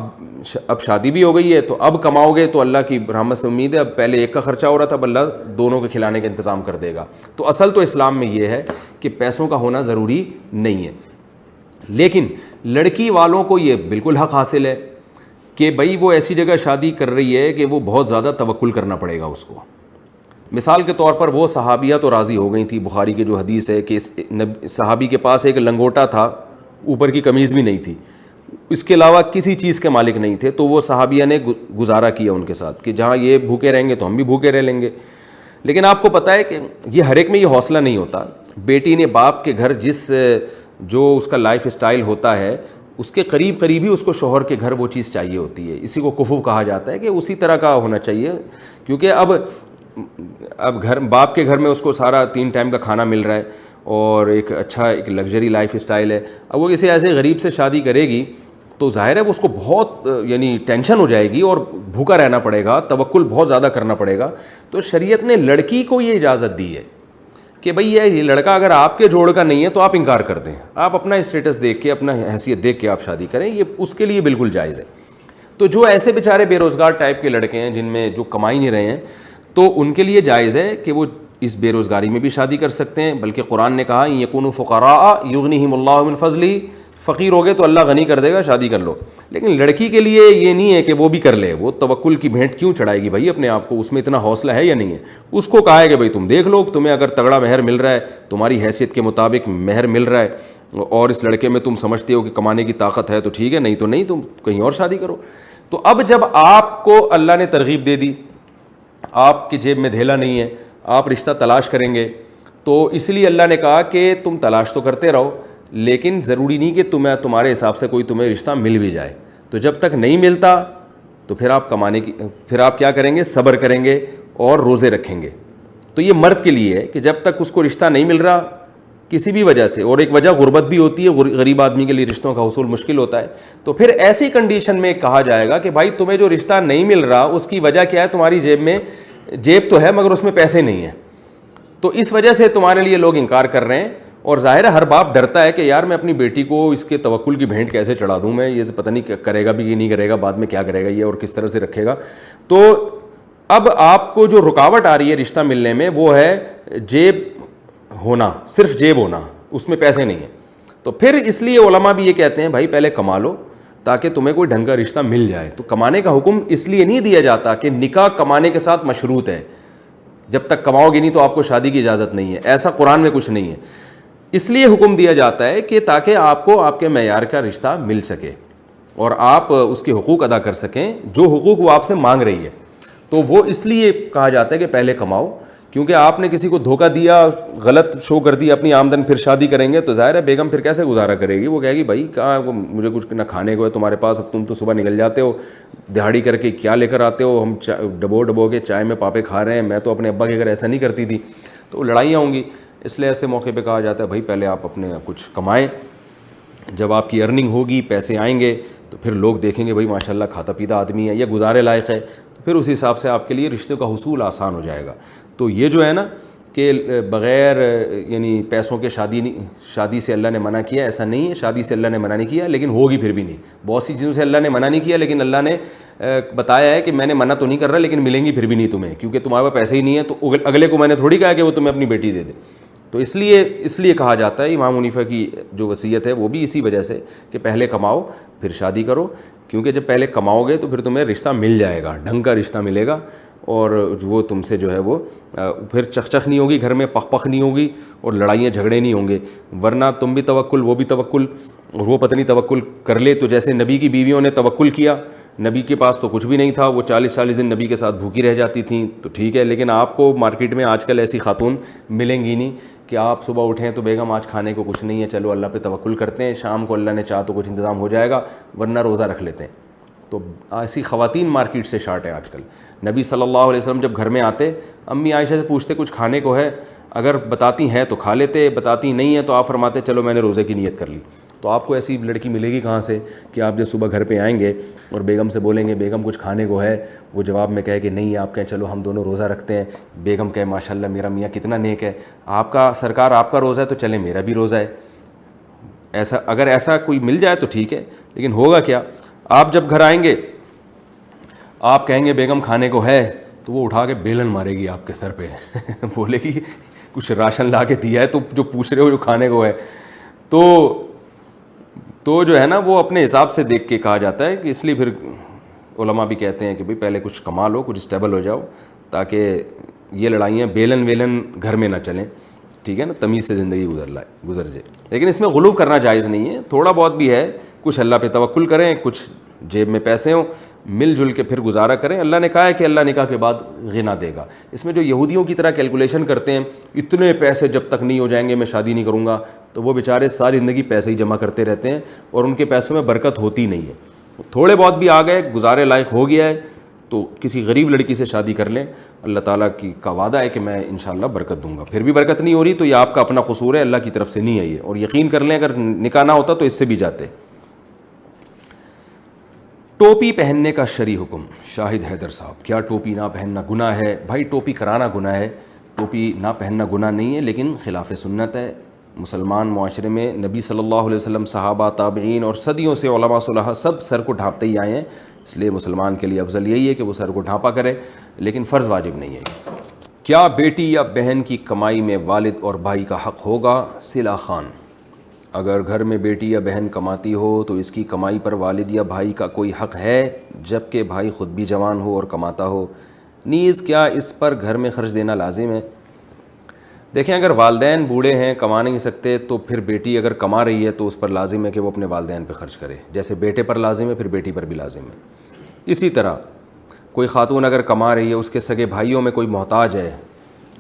اب شادی بھی ہو گئی ہے تو اب کماؤ گے تو اللہ کی رحمت سے امید ہے, اب پہلے ایک کا خرچہ ہو رہا تھا اب اللہ دونوں کے کھلانے کا انتظام کر دے گا. تو اصل تو اسلام میں یہ ہے کہ پیسوں کا ہونا ضروری نہیں ہے, لیکن لڑکی والوں کو یہ بالکل حق حاصل ہے کہ بھائی وہ ایسی جگہ شادی کر رہی ہے کہ وہ بہت زیادہ توکل کرنا پڑے گا اس کو. مثال کے طور پر وہ صحابیہ تو راضی ہو گئی تھی, بخاری کی جو حدیث ہے کہ صحابی کے پاس ایک لنگوٹا تھا, اوپر کی قمیض بھی نہیں تھی, اس کے علاوہ کسی چیز کے مالک نہیں تھے, تو وہ صحابیہ نے گزارا کیا ان کے ساتھ کہ جہاں یہ بھوکے رہیں گے تو ہم بھی بھوکے رہ لیں گے. لیکن آپ کو پتہ ہے کہ یہ ہر ایک میں یہ حوصلہ نہیں ہوتا. بیٹی نے باپ کے گھر جو اس کا لائف اسٹائل ہوتا ہے اس کے قریب ہی اس کو شوہر کے گھر وہ چیز چاہیے ہوتی ہے. اسی کو کفو کہا جاتا ہے کہ اسی طرح کا ہونا چاہیے, کیونکہ اب گھر باپ کے گھر میں اس کو سارا 3 ٹائم کا کھانا مل رہا ہے اور ایک اچھا ایک لگژری لائف اسٹائل ہے. اب وہ کسی ایسے غریب سے شادی کرے گی تو ظاہر ہے وہ اس کو بہت یعنی ٹینشن ہو جائے گی اور بھوکا رہنا پڑے گا, توکل بہت زیادہ کرنا پڑے گا. تو شریعت نے لڑکی کو یہ اجازت دی ہے کہ بھئی یہ لڑکا اگر آپ کے جوڑ کا نہیں ہے تو آپ انکار کر دیں, آپ اپنا اسٹیٹس دیکھ کے اپنا حیثیت دیکھ کے آپ شادی کریں, یہ اس کے لیے بالکل جائز ہے. تو جو ایسے بیچارے بے روزگار ٹائپ کے لڑکے ہیں جن میں جو کمائی نہیں رہے ہیں تو ان کے لیے جائز ہے کہ وہ اس بے روزگاری میں بھی شادی کر سکتے ہیں. بلکہ قرآن نے کہا یکونوا فقراء یغنیہم اللہ من فضلہ, فقیر ہو گئے تو اللہ غنی کر دے گا, شادی کر لو. لیکن لڑکی کے لیے یہ نہیں ہے کہ وہ بھی کر لے, وہ توکل کی بھینٹ کیوں چڑھائے گی بھائی اپنے آپ کو, اس میں اتنا حوصلہ ہے یا نہیں ہے. اس کو کہا ہے کہ بھائی تم دیکھ لو, تمہیں اگر تگڑا مہر مل رہا ہے, تمہاری حیثیت کے مطابق مہر مل رہا ہے اور اس لڑکے میں تم سمجھتے ہو کہ کمانے کی طاقت ہے تو ٹھیک ہے, نہیں تو نہیں, تم کہیں اور شادی کرو. تو اب جب آپ کو اللہ نے ترغیب دے دی, آپ کی جیب میں دھیلا نہیں ہے, آپ رشتہ تلاش کریں گے, تو اس لیے اللہ نے کہا کہ تم تلاش تو کرتے رہو لیکن ضروری نہیں کہ تمہارے حساب سے کوئی تمہیں رشتہ مل بھی جائے. تو جب تک نہیں ملتا تو پھر آپ کیا کریں گے, صبر کریں گے اور روزے رکھیں گے. تو یہ مرد کے لیے ہے کہ جب تک اس کو رشتہ نہیں مل رہا کسی بھی وجہ سے, اور ایک وجہ غربت بھی ہوتی ہے, غریب آدمی کے لیے رشتوں کا حصول مشکل ہوتا ہے, تو پھر ایسی کنڈیشن میں کہا جائے گا کہ بھائی تمہیں جو رشتہ نہیں مل رہا اس کی وجہ کیا ہے, تمہاری جیب تو ہے مگر اس میں پیسے نہیں ہیں, تو اس وجہ سے تمہارے لیے لوگ انکار کر رہے ہیں. اور ظاہر ہے ہر باپ ڈرتا ہے کہ یار میں اپنی بیٹی کو اس کے توکل کی بھینٹ کیسے چڑھا دوں, میں یہ پتہ نہیں کرے گا بھی کہ نہیں کرے گا, بعد میں کیا کرے گا یہ اور کس طرح سے رکھے گا. تو اب آپ کو جو رکاوٹ آ رہی ہے رشتہ ملنے میں وہ ہے جیب ہونا, صرف جیب ہونا, اس میں پیسے نہیں ہیں. تو پھر اس لیے علماء بھی یہ کہتے ہیں بھائی پہلے کما لو تاکہ تمہیں کوئی ڈھنگ کا رشتہ مل جائے. تو کمانے کا حکم اس لیے نہیں دیا جاتا کہ نکاح کمانے کے ساتھ مشروط ہے, جب تک کماؤ گے نہیں تو آپ کو شادی کی اجازت نہیں ہے, ایسا قرآن میں کچھ نہیں ہے. اس لیے حکم دیا جاتا ہے کہ تاکہ آپ کو آپ کے معیار کا رشتہ مل سکے اور آپ اس کے حقوق ادا کر سکیں جو حقوق وہ آپ سے مانگ رہی ہے. تو وہ اس لیے کہا جاتا ہے کہ پہلے کماؤ, کیونکہ آپ نے کسی کو دھوکہ دیا, غلط شو کر دی اپنی آمدن, پھر شادی کریں گے تو ظاہر ہے بیگم پھر کیسے گزارا کرے گی, وہ کہے گی بھائی کہاں مجھے کچھ نہ کھانے کو ہے تمہارے پاس, اب تم تو صبح نکل جاتے ہو دہاڑی کر کے کیا لے کر آتے ہو, ہم ڈبو کے چائے میں پاپے کھا رہے ہیں, میں تو اپنے ابا کے گھر ایسا نہیں کرتی تھی. تو لڑائیاں ہوں گی. اس لیے ایسے موقع پہ کہا جاتا ہے بھائی پہلے آپ اپنے کچھ کمائیں, جب آپ کی ارننگ ہوگی پیسے آئیں گے تو پھر لوگ دیکھیں گے بھائی ماشاء اللہ کھاتا پیتا آدمی ہے, یہ گزارے لائق ہے, تو پھر اس حساب سے آپ کے لیے رشتے کا حصول آسان ہو جائے گا. تو یہ جو ہے نا کہ بغیر یعنی پیسوں کے شادی سے اللہ نے منع کیا, ایسا نہیں ہے, شادی سے اللہ نے منع نہیں کیا لیکن ہوگی پھر بھی نہیں. بہت سی چیزوں سے اللہ نے منع نہیں کیا لیکن اللہ نے بتایا ہے کہ میں نے منع تو نہیں کر رہا لیکن ملیں گی پھر بھی نہیں تمہیں, کیونکہ تمہارے پاس پیسے ہی نہیں ہے, تو اگلے کو میں نے تھوڑی کہا کہ وہ تمہیں اپنی بیٹی دے دے. تو اس لیے کہا جاتا ہے, امام حنیفہ کی جو وصیت ہے وہ بھی اسی وجہ سے کہ پہلے کماؤ پھر شادی کرو, کیونکہ جب پہلے کماؤ گے تو پھر تمہیں رشتہ مل جائے گا, ڈھنگ کا رشتہ ملے گا, اور وہ تم سے جو ہے وہ پھر چخ نہیں ہوگی گھر میں, پخ نہیں ہوگی, اور لڑائیاں جھگڑے نہیں ہوں گے. ورنہ تم بھی توکل وہ بھی توکل, اور وہ پتہ نہیں توکل کر لے تو جیسے نبی کی بیویوں نے توکل کیا, نبی کے پاس تو کچھ بھی نہیں تھا, وہ 40 دن نبی کے ساتھ بھوکی رہ جاتی تھیں, تو ٹھیک ہے. لیکن آپ کو مارکیٹ میں آج کل ایسی خاتون ملیں گی نہیں کہ آپ صبح اٹھیں تو بیگم آج کھانے کو کچھ نہیں ہے, چلو اللہ پہ توکل کرتے ہیں, شام کو اللہ نے چاہ تو کچھ انتظام ہو جائے گا, ورنہ روزہ رکھ لیتے ہیں. تو ایسی خواتین مارکیٹ سے شارٹ ہیں آج کل. نبی صلی اللہ علیہ وسلم جب گھر میں آتے, امی عائشہ سے پوچھتے کچھ کھانے کو ہے, اگر بتاتی ہیں تو کھا لیتے, بتاتی نہیں ہیں تو آپ فرماتے چلو میں نے روزے کی نیت کر لی. تو آپ کو ایسی لڑکی ملے گی کہاں سے کہ آپ جب صبح گھر پہ آئیں گے اور بیگم سے بولیں گے بیگم کچھ کھانے کو ہے, وہ جواب میں کہے کہ نہیں, آپ کہیں چلو ہم دونوں روزہ رکھتے ہیں, بیگم کہے ماشاءاللہ میرا میاں کتنا نیک ہے, آپ کا سرکار آپ کا روزہ ہے تو چلیں میرا بھی روزہ ہے. ایسا اگر ایسا کوئی مل جائے تو ٹھیک ہے, لیکن ہوگا کیا, آپ جب گھر آئیں گے آپ کہیں گے بیگم کھانے کو ہے, تو وہ اٹھا کے بیلن مارے گی آپ کے سر پہ بولے گی کچھ راشن لا کے دیا ہے تو جو پوچھ رہے ہو جو کھانے کو ہے. تو جو ہے نا وہ اپنے حساب سے دیکھ کے کہا جاتا ہے کہ اس لیے پھر علماء بھی کہتے ہیں کہ بھئی پہلے کچھ کما لو, کچھ اسٹیبل ہو جاؤ, تاکہ یہ لڑائیاں بیلن ویلن گھر میں نہ چلیں, ٹھیک ہے نا, تمیز سے زندگی گزر جائے. لیکن اس میں غلو کرنا جائز نہیں ہے, تھوڑا بہت بھی ہے, کچھ اللہ پہ توکل کریں, کچھ جیب میں پیسے ہوں, مل جل کے پھر گزارا کریں. اللہ نے کہا ہے کہ اللہ نکاح کے بعد غنا دے گا. اس میں جو یہودیوں کی طرح کیلکولیشن کرتے ہیں اتنے پیسے جب تک نہیں ہو جائیں گے میں شادی نہیں کروں گا, تو وہ بیچارے ساری زندگی پیسے ہی جمع کرتے رہتے ہیں اور ان کے پیسوں میں برکت ہوتی نہیں ہے. تھوڑے بہت بھی آ گئے, گزارے لائق ہو گیا ہے, تو کسی غریب لڑکی سے شادی کر لیں, اللہ تعالیٰ کا وعدہ ہے کہ میں انشاءاللہ برکت دوں گا. پھر بھی برکت نہیں ہو رہی تو یہ آپ کا اپنا قصور ہے, اللہ کی طرف سے نہیں ہے یہ, اور یقین کر لیں اگر نکاح نہ ہوتا تو اس سے بھی جاتے. ٹوپی پہننے کا شرعی حکم. شاہد حیدر صاحب, کیا ٹوپی نہ پہننا گناہ ہے؟ بھائی ٹوپی کرانا گناہ ہے, ٹوپی نہ پہننا گناہ نہیں ہے, لیکن خلاف سنت ہے. مسلمان معاشرے میں نبی صلی اللہ علیہ وسلم, صحابہ, تابعین اور صدیوں سے علماء صلحاء سب سر کو ڈھانپتے ہی آئے ہیں, اس لیے مسلمان کے لیے افضل یہی ہے کہ وہ سر کو ڈھانپا کرے, لیکن فرض واجب نہیں ہے. کیا بیٹی یا بہن کی کمائی میں والد اور بھائی کا حق ہوگا؟ صلہ خان, اگر گھر میں بیٹی یا بہن کماتی ہو تو اس کی کمائی پر والد یا بھائی کا کوئی حق ہے, جب کہ بھائی خود بھی جوان ہو اور کماتا ہو. نیز کیا اس پر گھر میں خرچ دینا لازم ہے؟ دیکھیں اگر والدین بوڑھے ہیں, کما نہیں سکتے, تو پھر بیٹی اگر کما رہی ہے تو اس پر لازم ہے کہ وہ اپنے والدین پہ خرچ کرے, جیسے بیٹے پر لازم ہے پھر بیٹی پر بھی لازم ہے. اسی طرح کوئی خاتون اگر کما رہی ہے, اس کے سگے بھائیوں میں کوئی محتاج ہے,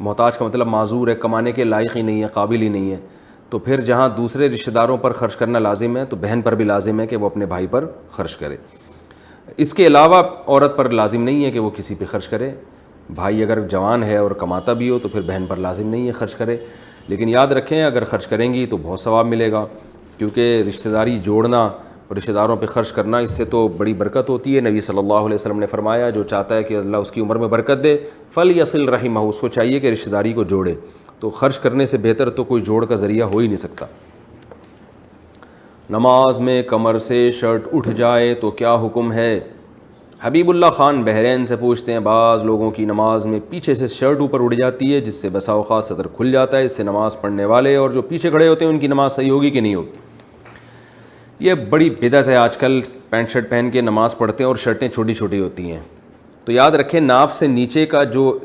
محتاج کا مطلب معذور ہے, کمانے کے لائق ہی نہیں ہے, قابل ہی نہیں ہے, تو پھر جہاں دوسرے رشتہ داروں پر خرچ کرنا لازم ہے تو بہن پر بھی لازم ہے کہ وہ اپنے بھائی پر خرچ کرے. اس کے علاوہ عورت پر لازم نہیں ہے کہ وہ کسی پہ خرچ کرے. بھائی اگر جوان ہے اور کماتا بھی ہو تو پھر بہن پر لازم نہیں ہے خرچ کرے, لیکن یاد رکھیں اگر خرچ کریں گی تو بہت ثواب ملے گا, کیونکہ رشتہ داری جوڑنا اور رشتہ داروں پہ خرچ کرنا اس سے تو بڑی برکت ہوتی ہے. نبی صلی اللہ علیہ وسلم نے فرمایا جو چاہتا ہے کہ اللہ اس کی عمر میں برکت دے, فلیصل رحمہ, اس کو چاہیے کہ رشتہ داری کو جوڑے, تو خرچ کرنے سے بہتر تو کوئی جوڑ کا ذریعہ ہو ہی نہیں سکتا. نماز میں کمر سے شرٹ اٹھ جائے تو کیا حکم ہے؟ حبیب اللہ خان بحرین سے پوچھتے ہیں, بعض لوگوں کی نماز میں پیچھے سے شرٹ اوپر اڑ جاتی ہے جس سے بسا اوقات صدر کھل جاتا ہے, اس سے نماز پڑھنے والے اور جو پیچھے کھڑے ہوتے ہیں ان کی نماز صحیح ہوگی کہ نہیں ہوگی؟ یہ بڑی بدعت ہے. آج کل پینٹ شرٹ پہن کے نماز پڑھتے ہیں اور شرٹیں چھوٹی چھوٹی ہوتی ہیں. تو یاد رکھیں ناف سے نیچے کا جو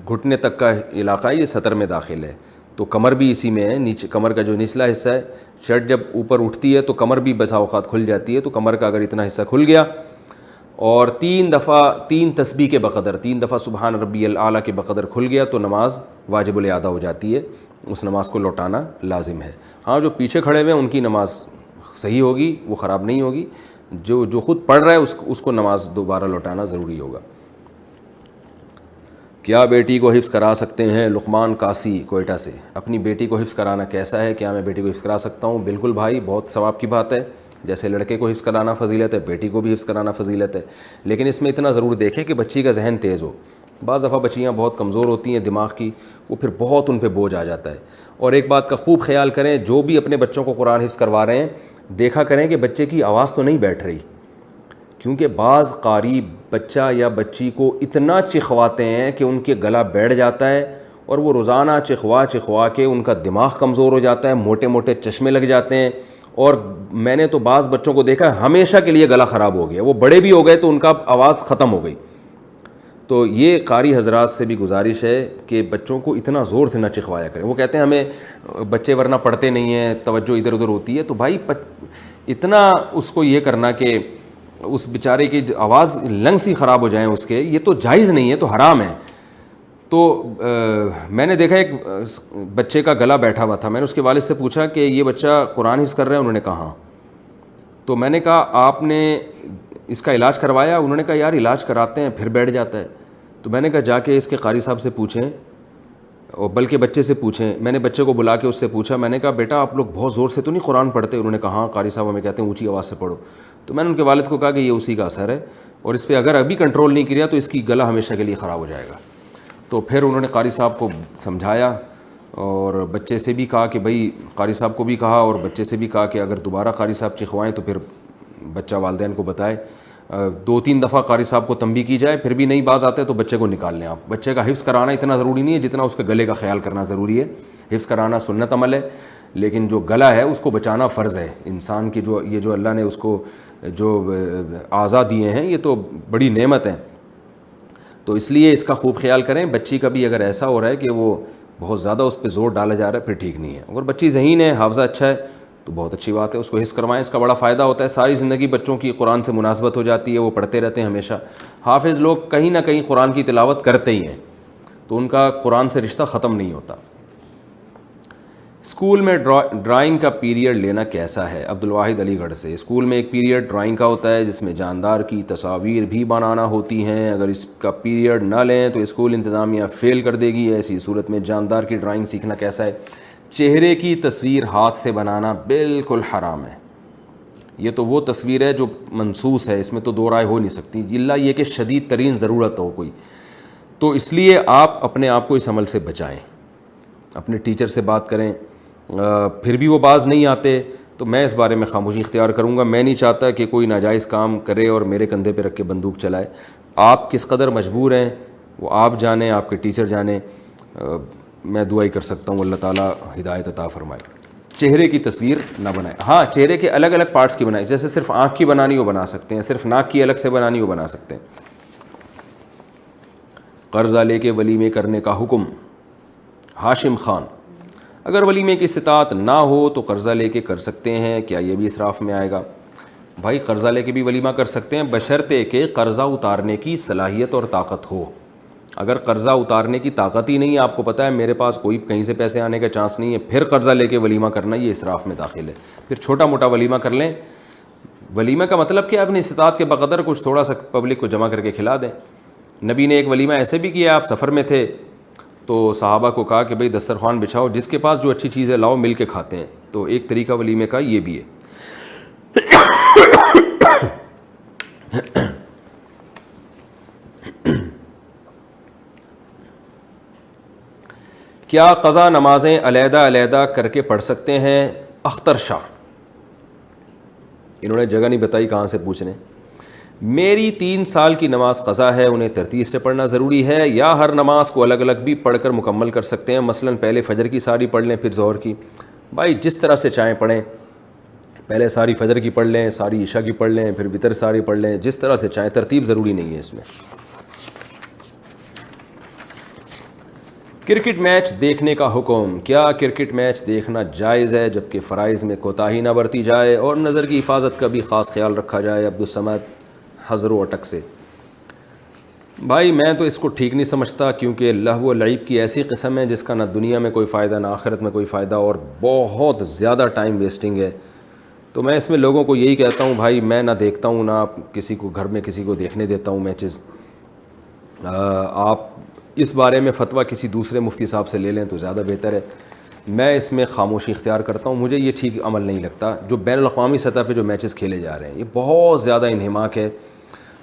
گھٹنے تک کا علاقہ ہے یہ سطر میں داخل ہے, تو کمر بھی اسی میں ہے. نیچے کمر کا جو نچلا حصہ ہے, شرٹ جب اوپر اٹھتی ہے تو کمر بھی بسا اوقات کھل جاتی ہے, تو کمر کا اگر اتنا حصہ کھل گیا اور 3 دفعہ 3 تسبیح کے بقدر 3 دفعہ سبحان ربی الاعلیٰ کے بقدر کھل گیا تو نماز واجب الادا ہو جاتی ہے, اس نماز کو لوٹانا لازم ہے. ہاں جو پیچھے کھڑے ہوئے ہیں ان کی نماز صحیح ہوگی, وہ خراب نہیں ہوگی. جو خود پڑھ رہا ہے اس کو نماز دوبارہ لوٹانا ضروری ہوگا. کیا بیٹی کو حفظ کرا سکتے ہیں؟ لقمان قاسی کوئٹہ سے, اپنی بیٹی کو حفظ کرانا کیسا ہے؟ کیا میں بیٹی کو حفظ کرا سکتا ہوں؟ بالکل بھائی, بہت ثواب کی بات ہے. جیسے لڑکے کو حفظ کرانا فضیلت ہے, بیٹی کو بھی حفظ کرانا فضیلت ہے, لیکن اس میں اتنا ضرور دیکھیں کہ بچی کا ذہن تیز ہو. بعض دفعہ بچیاں بہت کمزور ہوتی ہیں دماغ کی, وہ پھر بہت ان پہ بوجھ آ جاتا ہے. اور ایک بات کا خوب خیال کریں, جو بھی اپنے بچوں کو قرآن حفظ کروا رہے ہیں دیکھا کریں کہ بچے کی آواز تو نہیں بیٹھ رہی, کیونکہ بعض قاری بچہ یا بچی کو اتنا چخواتے ہیں کہ ان کے گلا بیٹھ جاتا ہے, اور وہ روزانہ چخوا کے ان کا دماغ کمزور ہو جاتا ہے, موٹے موٹے چشمے لگ جاتے ہیں. اور میں نے تو بعض بچوں کو دیکھا ہمیشہ کے لیے گلا خراب ہو گیا, وہ بڑے بھی ہو گئے تو ان کا آواز ختم ہو گئی. تو یہ قاری حضرات سے بھی گزارش ہے کہ بچوں کو اتنا زور سے نہ چخوایا کریں. وہ کہتے ہیں ہمیں بچے ورنہ پڑھتے نہیں ہیں, توجہ ادھر ادھر ہوتی ہے. تو بھائی اتنا اس کو یہ کرنا کہ اس بیچارے کی آواز لنگس ہی خراب ہو جائیں اس کے, یہ تو جائز نہیں ہے, تو حرام ہے. تو میں نے دیکھا ایک بچے کا گلا بیٹھا ہوا تھا, میں نے اس کے والد سے پوچھا کہ یہ بچہ قرآن حفظ کر رہا ہے؟ انہوں نے کہا ہاں. تو میں نے کہا آپ نے اس کا علاج کروایا؟ انہوں نے کہا یار علاج کراتے ہیں پھر بیٹھ جاتا ہے. تو میں نے کہا جا کے اس کے قاری صاحب سے پوچھیں, اور بلکہ بچے سے پوچھیں. میں نے بچے کو بلا کے اس سے پوچھا, میں نے کہا بیٹا آپ لوگ بہت زور سے تو نہیں قرآن پڑھتے؟ انہوں نے کہا ہاں قاری صاحب ہمیں کہتے ہیں اونچی آواز سے پڑھو. تو میں نے ان کے والد کو کہا کہ یہ اسی کا اثر ہے, اور اس پہ اگر ابھی کنٹرول نہیں کیا تو اس کی گلا ہمیشہ کے لیے خراب ہو جائے گا. تو پھر انہوں نے قاری صاحب کو سمجھایا, اور بچے سے بھی کہا کہ بھائی, قاری صاحب کو بھی کہا اور بچے سے بھی کہا کہ اگر دوبارہ قاری صاحب چکھوائیں تو پھر بچہ والدین کو بتائے. 2-3 دفعہ قاری صاحب کو تنبیہ کی جائے, پھر بھی نہیں باز آتے تو بچے کو نکال لیں آپ. بچے کا حفظ کرانا اتنا ضروری نہیں ہے جتنا اس کے گلے کا خیال کرنا ضروری ہے. حفظ کرانا سنت عمل ہے, لیکن جو گلا ہے اس کو بچانا فرض ہے. انسان کی جو اللہ نے اس کو جو اعضاء دیے ہیں یہ تو بڑی نعمت ہیں, تو اس لیے اس کا خوب خیال کریں. بچی کا بھی اگر ایسا ہو رہا ہے کہ وہ بہت زیادہ اس پہ زور ڈالا جا رہا ہے پھر ٹھیک نہیں ہے. اگر بچی ذہین ہے, حافظہ اچھا ہے تو بہت اچھی بات ہے, اس کو حفظ کروائیں. اس کا بڑا فائدہ ہوتا ہے, ساری زندگی بچوں کی قرآن سے مناسبت ہو جاتی ہے, وہ پڑھتے رہتے ہیں ہمیشہ. حافظ لوگ کہیں نہ کہیں قرآن کی تلاوت کرتے ہی ہیں, تو ان کا قرآن سے رشتہ ختم نہیں ہوتا. اسکول میں ڈرائنگ کا پیریڈ لینا کیسا ہے؟ عبد الواحد علی گڑھ سے. اسکول میں ایک پیریڈ ڈرائنگ کا ہوتا ہے جس میں جاندار کی تصاویر بھی بنانا ہوتی ہیں. اگر اس کا پیریڈ نہ لیں تو اسکول انتظامیہ فیل کر دے گی. ایسی صورت میں جاندار کی ڈرائنگ سیکھنا کیسا ہے؟ چہرے کی تصویر ہاتھ سے بنانا بالکل حرام ہے. یہ تو وہ تصویر ہے جو منسوس ہے, اس میں تو دو رائے ہو نہیں سکتی, الا یہ کہ شدید ترین ضرورت ہو کوئی. تو اس لیے آپ اپنے آپ کو اس عمل سے بچائیں. اپنے ٹیچر سے بات کریں, پھر بھی وہ باز نہیں آتے تو میں اس بارے میں خاموشی اختیار کروں گا. میں نہیں چاہتا کہ کوئی ناجائز کام کرے اور میرے کندھے پہ رکھ کے بندوق چلائے. آپ کس قدر مجبور ہیں وہ آپ جانیں, آپ کے ٹیچر جانیں. میں دعائی کر سکتا ہوں اللہ تعالیٰ ہدایت عطا فرمائے. چہرے کی تصویر نہ بنائیں. ہاں چہرے کے الگ الگ پارٹس کی بنائیں, جیسے صرف آنکھ کی بنانی وہ بنا سکتے ہیں, صرف ناک کی الگ سے بنانی وہ بنا سکتے ہیں. قرضہ لے کے ولیمے کرنے کا حکم. ہاشم خان, اگر ولیمے کی استطاعت نہ ہو تو قرضہ لے کے کر سکتے ہیں, کیا یہ بھی اسراف میں آئے گا؟ بھائی قرضہ لے کے بھی ولیمہ کر سکتے ہیں بشرطے کہ قرضہ اتارنے کی صلاحیت اور طاقت ہو. اگر قرضہ اتارنے کی طاقت ہی نہیں ہے, آپ کو پتہ ہے میرے پاس کوئی کہیں سے پیسے آنے کا چانس نہیں ہے, پھر قرضہ لے کے ولیمہ کرنا یہ اسراف میں داخل ہے. پھر چھوٹا موٹا ولیمہ کر لیں. ولیمہ کا مطلب کہ اپنی استطاعت کے بقدر کچھ تھوڑا سا پبلک کو جمع کر کے کھلا دیں. نبی نے ایک ولیمہ ایسے بھی کیا, آپ سفر میں تھے تو صحابہ کو کہا کہ بھئی دسترخوان بچھاؤ, جس کے پاس جو اچھی چیز ہے لاؤ, مل کے کھاتے ہیں. تو ایک طریقہ ولیمے کا یہ بھی ہے. کیا قضا نمازیں علیحدہ علیحدہ کر کے پڑھ سکتے ہیں؟ اختر شاہ, انہوں نے جگہ نہیں بتائی کہاں سے پوچھ رہے ہیں. میری 3 سال کی نماز قضا ہے, انہیں ترتیب سے پڑھنا ضروری ہے یا ہر نماز کو الگ الگ بھی پڑھ کر مکمل کر سکتے ہیں؟ مثلا پہلے فجر کی ساری پڑھ لیں پھر ظہر کی. بھائی جس طرح سے چاہیں پڑھیں, پہلے ساری فجر کی پڑھ لیں, ساری عشاء کی پڑھ لیں, پھر وتر ساری پڑھ لیں, جس طرح سے چاہیں, ترتیب ضروری نہیں ہے اس میں. کرکٹ میچ دیکھنے کا حکم. کیا کرکٹ میچ دیکھنا جائز ہے جبکہ فرائض میں کوتاہی نہ برتی جائے اور نظر کی حفاظت کا بھی خاص خیال رکھا جائے؟ عبدالصمد حضرو اٹک سے. بھائی میں تو اس کو ٹھیک نہیں سمجھتا, کیونکہ لہو و لعب کی ایسی قسم ہے جس کا نہ دنیا میں کوئی فائدہ نہ آخرت میں کوئی فائدہ, اور بہت زیادہ ٹائم ویسٹنگ ہے. تو میں اس میں لوگوں کو یہی کہتا ہوں بھائی میں نہ دیکھتا ہوں نہ کسی کو گھر میں کسی کو دیکھنے دیتا ہوں میچز. آپ اس بارے میں فتویٰ کسی دوسرے مفتی صاحب سے لے لیں تو زیادہ بہتر ہے. میں اس میں خاموشی اختیار کرتا ہوں. مجھے یہ ٹھیک عمل نہیں لگتا جو بین الاقوامی سطح پہ جو میچز کھیلے جا رہے ہیں, یہ بہت زیادہ انہماک ہے.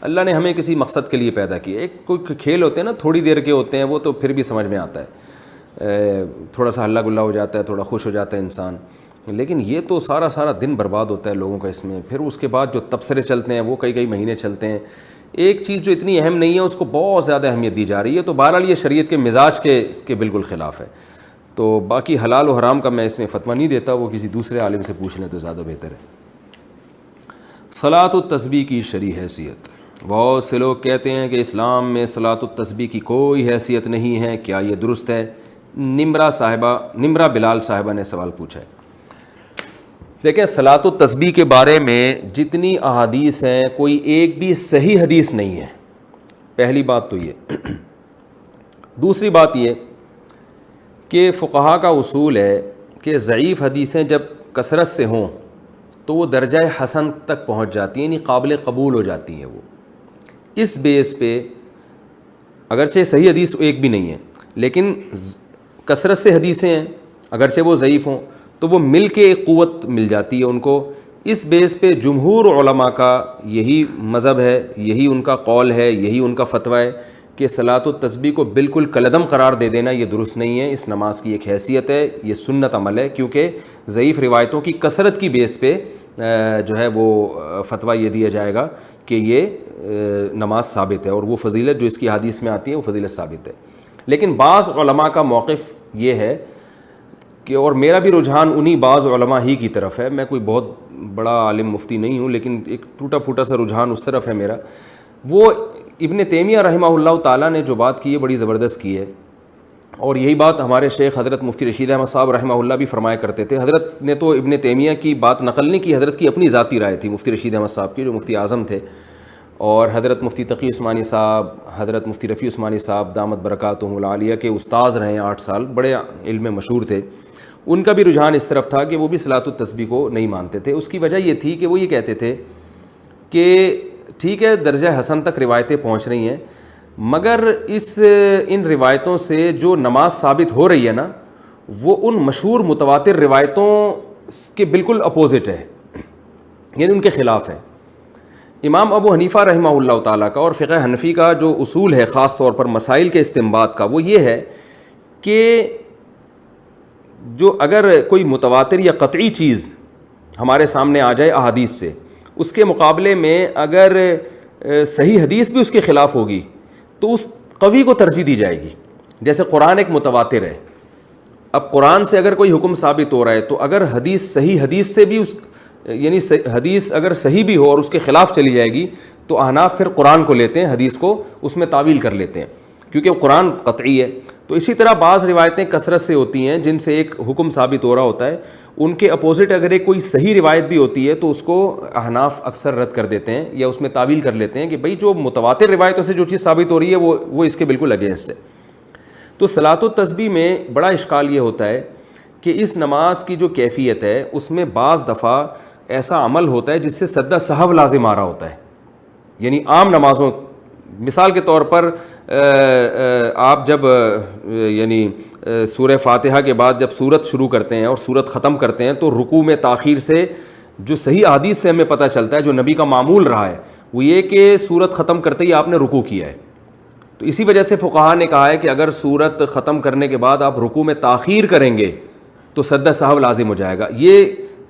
اللہ نے ہمیں کسی مقصد کے لیے پیدا کیا. ایک کوئی کھیل ہوتے ہیں نا تھوڑی دیر کے ہوتے ہیں, وہ تو پھر بھی سمجھ میں آتا ہے, تھوڑا سا ہلا گلا ہو جاتا ہے, تھوڑا خوش ہو جاتا ہے انسان. لیکن یہ تو سارا دن برباد ہوتا ہے لوگوں کا اس میں. پھر اس کے بعد جو تبصرے چلتے ہیں وہ کئی مہینے چلتے ہیں. ایک چیز جو اتنی اہم نہیں ہے اس کو بہت زیادہ اہمیت دی جا رہی ہے. تو بہرحال یہ شریعت کے مزاج کے اس کے بالکل خلاف ہے. تو باقی حلال و حرام کا میں اس میں فتویٰ نہیں دیتا, وہ کسی دوسرے عالم سے پوچھ لیں تو زیادہ بہتر ہے. صلاۃ التسبیح کی شرعی حیثیت. بہت سے لوگ کہتے ہیں کہ اسلام میں صلاۃ التسبیح کی کوئی حیثیت نہیں ہے, کیا یہ درست ہے؟ نمرہ بلال صاحبہ نے سوال پوچھا ہے. دیکھیں صلاۃ التسبیح کے بارے میں جتنی احادیث ہیں کوئی ایک بھی صحیح حدیث نہیں ہے. پہلی بات تو یہ. دوسری بات یہ کہ فقہا کا اصول ہے کہ ضعیف حدیثیں جب کثرت سے ہوں تو وہ درجہ حسن تک پہنچ جاتی ہیں، یعنی قابل قبول ہو جاتی ہیں وہ. اس بیس پہ اگرچہ صحیح حدیث ایک بھی نہیں ہے لیکن کثرت سے حدیثیں ہیں، اگرچہ وہ ضعیف ہوں تو وہ مل کے ایک قوت مل جاتی ہے ان کو. اس بیس پہ جمہور علماء کا یہی مذہب ہے، یہی ان کا قول ہے، یہی ان کا فتویٰ ہے کہ صلاۃ التسبیح کو بالکل کالعدم قرار دے دینا یہ درست نہیں ہے. اس نماز کی ایک حیثیت ہے، یہ سنت عمل ہے، کیونکہ ضعیف روایتوں کی کثرت کی بیس پہ جو ہے وہ فتویٰ یہ دیا جائے گا کہ یہ نماز ثابت ہے، اور وہ فضیلت جو اس کی حدیث میں آتی ہے وہ فضیلت ثابت ہے. لیکن بعض علماء کا موقف یہ ہے کہ، اور میرا بھی رجحان انہی بعض علماء ہی کی طرف ہے، میں کوئی بہت بڑا عالم مفتی نہیں ہوں لیکن ایک ٹوٹا پھوٹا سا رجحان اس طرف ہے میرا. وہ ابن تیمیہ رحمہ اللہ تعالیٰ نے جو بات کی ہے بڑی زبردست کی ہے، اور یہی بات ہمارے شیخ حضرت مفتی رشید احمد صاحب رحمہ اللہ بھی فرمایا کرتے تھے. حضرت نے تو ابن تیمیہ کی بات نقل نہیں کی، حضرت کی اپنی ذاتی رائے تھی مفتی رشید احمد صاحب کی جو مفتی اعظم تھے، اور حضرت مفتی تقی عثمانی صاحب، حضرت مفتی رفیع عثمانی صاحب دامت برکاتہم العالیہ کے استاذ رہے ہیں 8 سال، بڑے علم مشہور تھے. ان کا بھی رجحان اس طرف تھا کہ وہ بھی صلاۃ التسبیح کو نہیں مانتے تھے. اس کی وجہ یہ تھی کہ وہ یہ کہتے تھے کہ ٹھیک ہے درجہ حسن تک روایتیں پہنچ رہی ہیں، مگر ان روایتوں سے جو نماز ثابت ہو رہی ہے نا وہ ان مشہور متواتر روایتوں کے بالکل اپوزٹ ہے، یعنی ان کے خلاف ہے. امام ابو حنیفہ رحمہ اللہ تعالیٰ کا اور فقہ حنفی کا جو اصول ہے خاص طور پر مسائل کے استنباط کا، وہ یہ ہے کہ جو اگر کوئی متواتر یا قطعی چیز ہمارے سامنے آ جائے احادیث سے، اس کے مقابلے میں اگر صحیح حدیث بھی اس کے خلاف ہوگی تو اس قوی کو ترجیح دی جائے گی. جیسے قرآن ایک متواتر ہے، اب قرآن سے اگر کوئی حکم ثابت ہو رہا ہے تو اگر حدیث صحیح حدیث سے بھی یعنی حدیث اگر صحیح بھی ہو اور اس کے خلاف چلی جائے گی تو احناف پھر قرآن کو لیتے ہیں، حدیث کو اس میں تعویل کر لیتے ہیں کیونکہ قرآن قطعی ہے. تو اسی طرح بعض روایتیں کثرت سے ہوتی ہیں جن سے ایک حکم ثابت ہو رہا ہوتا ہے، ان کے اپوزٹ اگر ایک کوئی صحیح روایت بھی ہوتی ہے تو اس کو احناف اکثر رد کر دیتے ہیں یا اس میں تعویل کر لیتے ہیں کہ بھئی جو متواتر روایتوں سے جو چیز ثابت ہو رہی ہے وہ اس کے بالکل اگینسٹ ہے. تو صلاۃ التسبیح میں بڑا اشکال یہ ہوتا ہے کہ اس نماز کی جو کیفیت ہے اس میں بعض دفعہ ایسا عمل ہوتا ہے جس سے سجدہ سہو لازم آ رہا ہوتا ہے. یعنی عام نمازوں، مثال کے طور پر آپ جب یعنی سورہ فاتحہ کے بعد جب سورت شروع کرتے ہیں اور سورت ختم کرتے ہیں تو رکوع میں تاخیر سے جو صحیح حدیث سے ہمیں پتہ چلتا ہے، جو نبی کا معمول رہا ہے، وہ یہ کہ سورت ختم کرتے ہی آپ نے رکوع کیا ہے. تو اسی وجہ سے فقہاء نے کہا ہے کہ اگر سورت ختم کرنے کے بعد آپ رکوع میں تاخیر کریں گے تو سجدہ سہو لازم ہو جائے گا. یہ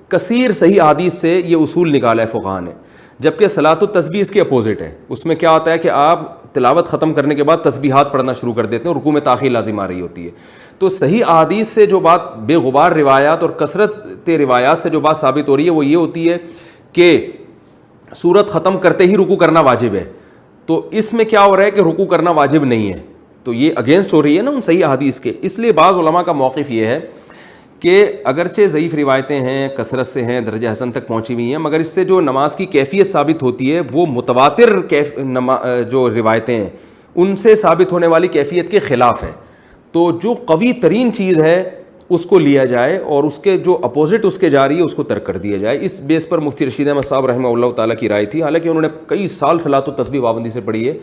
کثیر صحیح حدیث سے یہ اصول نکالا ہے فقہاء نے. جبکہ صلاۃ التسبیح اس کے اپوزٹ ہے. اس میں کیا ہوتا ہے کہ آپ تلاوت ختم کرنے کے بعد تسبیحات پڑھنا شروع کر دیتے ہیں اور رکوع میں تاخیر لازم آ رہی ہوتی ہے. تو صحیح احادیث سے جو بات بے غبار روایات اور کثرت روایات سے جو بات ثابت ہو رہی ہے وہ یہ ہوتی ہے کہ سورت ختم کرتے ہی رکوع کرنا واجب ہے. تو اس میں کیا ہو رہا ہے کہ رکوع کرنا واجب نہیں ہے، تو یہ اگینسٹ ہو رہی ہے نا ان صحیح احادیث کے. اس لیے بعض علماء کا موقف یہ ہے کہ اگرچہ ضعیف روایتیں ہیں، کثرت سے ہیں، درجہ حسن تک پہنچی ہوئی ہیں، مگر اس سے جو نماز کی کیفیت ثابت ہوتی ہے وہ متواتر جو روایتیں ہیں ان سے ثابت ہونے والی کیفیت کے خلاف ہے. تو جو قوی ترین چیز ہے اس کو لیا جائے اور اس کے جو اپوزٹ اس کے جا رہی ہے اس کو ترک کر دیا جائے. اس بیس پر مفتی رشید احمد صاحب رحمہ اللہ تعالیٰ کی رائے تھی. حالانکہ انہوں نے کئی سال صلاۃ التسبیح پابندی سے پڑھی ہے،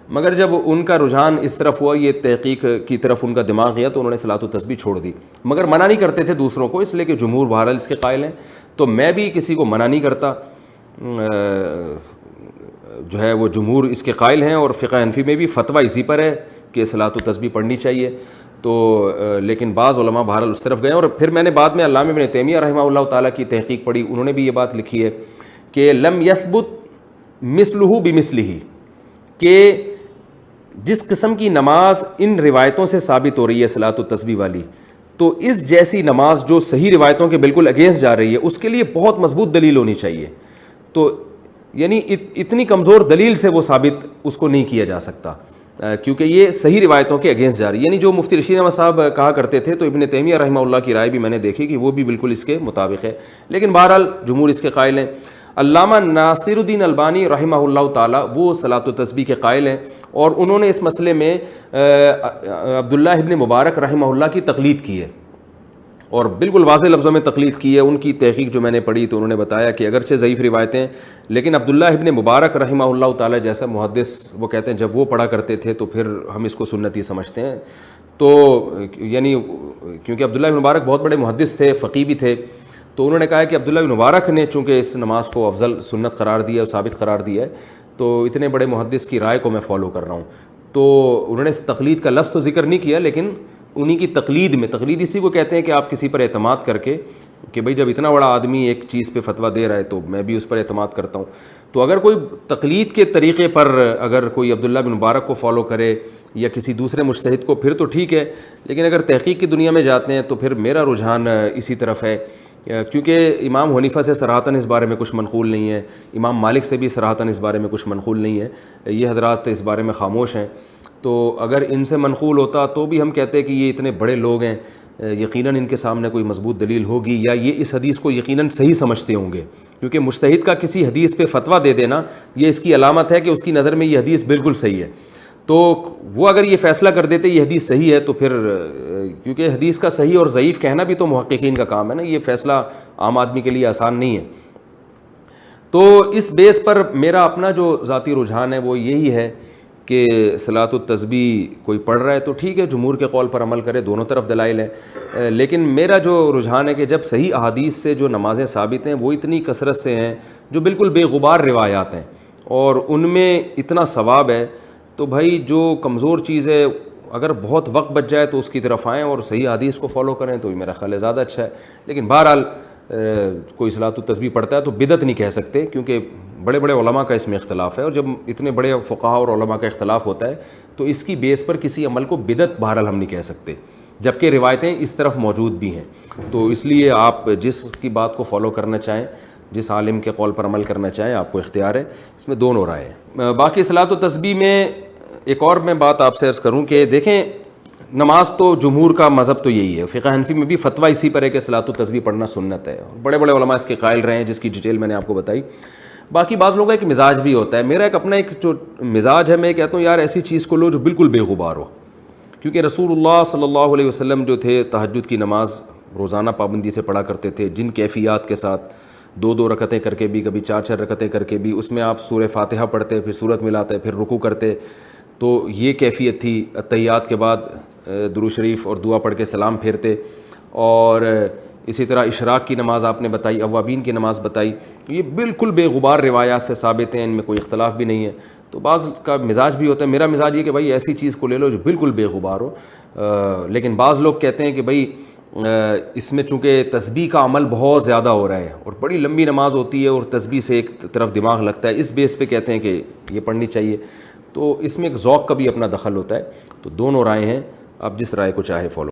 مگر جب ان کا رجحان اس طرف ہوا، یہ تحقیق کی طرف ان کا دماغ گیا، تو انہوں نے صلاۃ التسبیح چھوڑ دی. مگر منع نہیں کرتے تھے دوسروں کو، اس لیے کہ جمہور بہرحال اس کے قائل ہیں. تو میں بھی کسی کو منع نہیں کرتا، جو ہے وہ جمہور اس کے قائل ہیں، اور فقہ حنفی میں بھی فتویٰ اسی پر ہے کہ صلاۃ التسبیح پڑھنی چاہیے. تو لیکن بعض علماء بہرحال اس طرف گئے. اور پھر میں نے بعد میں علامہ ابن تیمیہ رحمہ اللہ تعالیٰ کی تحقیق پڑھی، انہوں نے بھی یہ بات لکھی ہے کہ لم یثبت مثلہ بمثلہ، کہ جس قسم کی نماز ان روایتوں سے ثابت ہو رہی ہے صلاۃ التسبیح والی، تو اس جیسی نماز جو صحیح روایتوں کے بالکل اگینسٹ جا رہی ہے اس کے لیے بہت مضبوط دلیل ہونی چاہیے. تو یعنی اتنی کمزور دلیل سے وہ ثابت اس کو نہیں کیا جا سکتا، کیونکہ یہ صحیح روایتوں کے اگینسٹ جا رہی ہے. یعنی جو مفتی رشید احمد صاحب کہا کرتے تھے، تو ابن تیمیہ رحمہ اللہ کی رائے بھی میں نے دیکھی کہ وہ بھی بالکل اس کے مطابق ہے. لیکن بہرحال جمہور اس کے قائل ہیں. علامہ ناصر الدین البانی رحمہ اللہ تعالیٰ وہ صلاۃ التسبیح کے قائل ہیں، اور انہوں نے اس مسئلے میں عبداللہ ابن مبارک رحمہ اللہ کی تقلید کی ہے. اور بالکل واضح لفظوں میں تقلید کی ہے. ان کی تحقیق جو میں نے پڑھی تو انہوں نے بتایا کہ اگرچہ ضعیف روایتیں، لیکن عبداللہ ابن مبارک رحمہ اللہ تعالی جیسا محدث، وہ کہتے ہیں جب وہ پڑھا کرتے تھے تو پھر ہم اس کو سنتی سمجھتے ہیں. تو یعنی کیونکہ عبداللہ ابن مبارک بہت بڑے محدث تھے، فقیہ بھی تھے، تو انہوں نے کہا کہ عبداللہ ابن مبارک نے چونکہ اس نماز کو افضل سنت قرار دیا اور ثابت قرار دیا ہے، تو اتنے بڑے محدث کی رائے کو میں فالو کر رہا ہوں. تو انہوں نے تقلید کا لفظ تو ذکر نہیں کیا، لیکن انہی کی تقلید میں، تقلید اسی کو کہتے ہیں کہ آپ کسی پر اعتماد کر کے کہ بھئی جب اتنا بڑا آدمی ایک چیز پہ فتویٰ دے رہا ہے تو میں بھی اس پر اعتماد کرتا ہوں. تو اگر کوئی تقلید کے طریقے پر اگر کوئی عبداللہ بن مبارک کو فالو کرے یا کسی دوسرے مجتہد کو، پھر تو ٹھیک ہے، لیکن اگر تحقیق کی دنیا میں جاتے ہیں تو پھر میرا رجحان اسی طرف ہے، کیونکہ امام حنیفہ سے صراحتاً اس بارے میں کچھ منقول نہیں ہے، امام مالک سے بھی صراحتاً اس بارے میں کچھ منقول نہیں ہے، یہ حضرات اس بارے میں خاموش ہیں. تو اگر ان سے منقول ہوتا تو بھی ہم کہتے کہ یہ اتنے بڑے لوگ ہیں، یقیناً ان کے سامنے کوئی مضبوط دلیل ہوگی، یا یہ اس حدیث کو یقیناً صحیح سمجھتے ہوں گے. کیونکہ مجتہد کا کسی حدیث پہ فتویٰ دے دینا یہ اس کی علامت ہے کہ اس کی نظر میں یہ حدیث بالکل صحیح ہے. تو وہ اگر یہ فیصلہ کر دیتے یہ حدیث صحیح ہے تو پھر، کیونکہ حدیث کا صحیح اور ضعیف کہنا بھی تو محققین کا کام ہے نا، یہ فیصلہ عام آدمی کے لیے آسان نہیں ہے. تو اس بیس پر میرا اپنا جو ذاتی رجحان ہے وہ یہی ہے کہ صلاۃ التسبیح کوئی پڑھ رہا ہے تو ٹھیک ہے، جمہور کے قول پر عمل کرے، دونوں طرف دلائل ہیں. لیکن میرا جو رجحان ہے کہ جب صحیح احادیث سے جو نمازیں ثابت ہیں وہ اتنی کثرت سے ہیں، جو بالکل بے غبار روایات ہیں اور ان میں اتنا ثواب ہے، تو بھائی جو کمزور چیز ہے اگر بہت وقت بچ جائے تو اس کی طرف آئیں اور صحیح حدیث کو فالو کریں تو یہ میرا خیال ہے زیادہ اچھا ہے. لیکن بہرحال کوئی صلاۃ التسبیح پڑھتا ہے تو بدعت نہیں کہہ سکتے، کیونکہ بڑے بڑے علماء کا اس میں اختلاف ہے، اور جب اتنے بڑے فقہاء اور علماء کا اختلاف ہوتا ہے تو اس کی بیس پر کسی عمل کو بدعت بہرحال ہم نہیں کہہ سکتے، جبکہ روایتیں اس طرف موجود بھی ہیں. تو اس لیے آپ جس کی بات کو فالو کرنا چاہیں، جس عالم کے قول پر عمل کرنا چاہیں، آپ کو اختیار ہے. اس میں دونوں رائے ہیں. باقی صلاۃ التسبیح میں ایک اور میں بات آپ سے عرض کروں کہ دیکھیں، نماز تو جمہور کا مذہب تو یہی ہے، فقہ حنفی میں بھی فتویٰ اسی پر ہے کہ صلاۃ التسبیح پڑھنا سنت ہے، بڑے بڑے علماء اس کے قائل رہے ہیں جس کی ڈیٹیل میں نے آپ کو بتائی. باقی بعض لوگوں کا ایک مزاج بھی ہوتا ہے، میرا ایک اپنا ایک جو مزاج ہے، میں کہتا ہوں یار ایسی چیز کو لو جو بالکل بے غبار ہو. کیونکہ رسول اللہ صلی اللہ علیہ وسلم جو تھے تہجد کی نماز روزانہ پابندی سے پڑھا کرتے تھے، جن کیفیات کے ساتھ، 2 رکعتیں کر کے بھی، کبھی 4 رکعتیں کر کے بھی، اس میں آپ سورہ فاتحہ پڑھتے، پھر سورت ملاتے، پھر رکوع کرتے. تو یہ کیفیت تھی. تحیات کے بعد درود شریف اور دعا پڑھ کے سلام پھیرتے. اور اسی طرح اشراق کی نماز آپ نے بتائی، اوابین کی نماز بتائی، یہ بالکل بے غبار روایات سے ثابت ہیں، ان میں کوئی اختلاف بھی نہیں ہے. تو بعض کا مزاج بھی ہوتا ہے، میرا مزاج یہ کہ بھائی ایسی چیز کو لے لو جو بالکل بے غبار ہو. لیکن بعض لوگ کہتے ہیں کہ بھائی اس میں چونکہ تسبیح کا عمل بہت زیادہ ہو رہا ہے اور بڑی لمبی نماز ہوتی ہے اور تسبیح سے ایک طرف دماغ لگتا ہے، اس بیس پہ کہتے ہیں کہ یہ پڑھنی چاہیے. تو اس میں ایک ذوق کا بھی اپنا دخل ہوتا ہے. تو دونوں رائے ہیں، آپ جس رائے کو چاہے فالو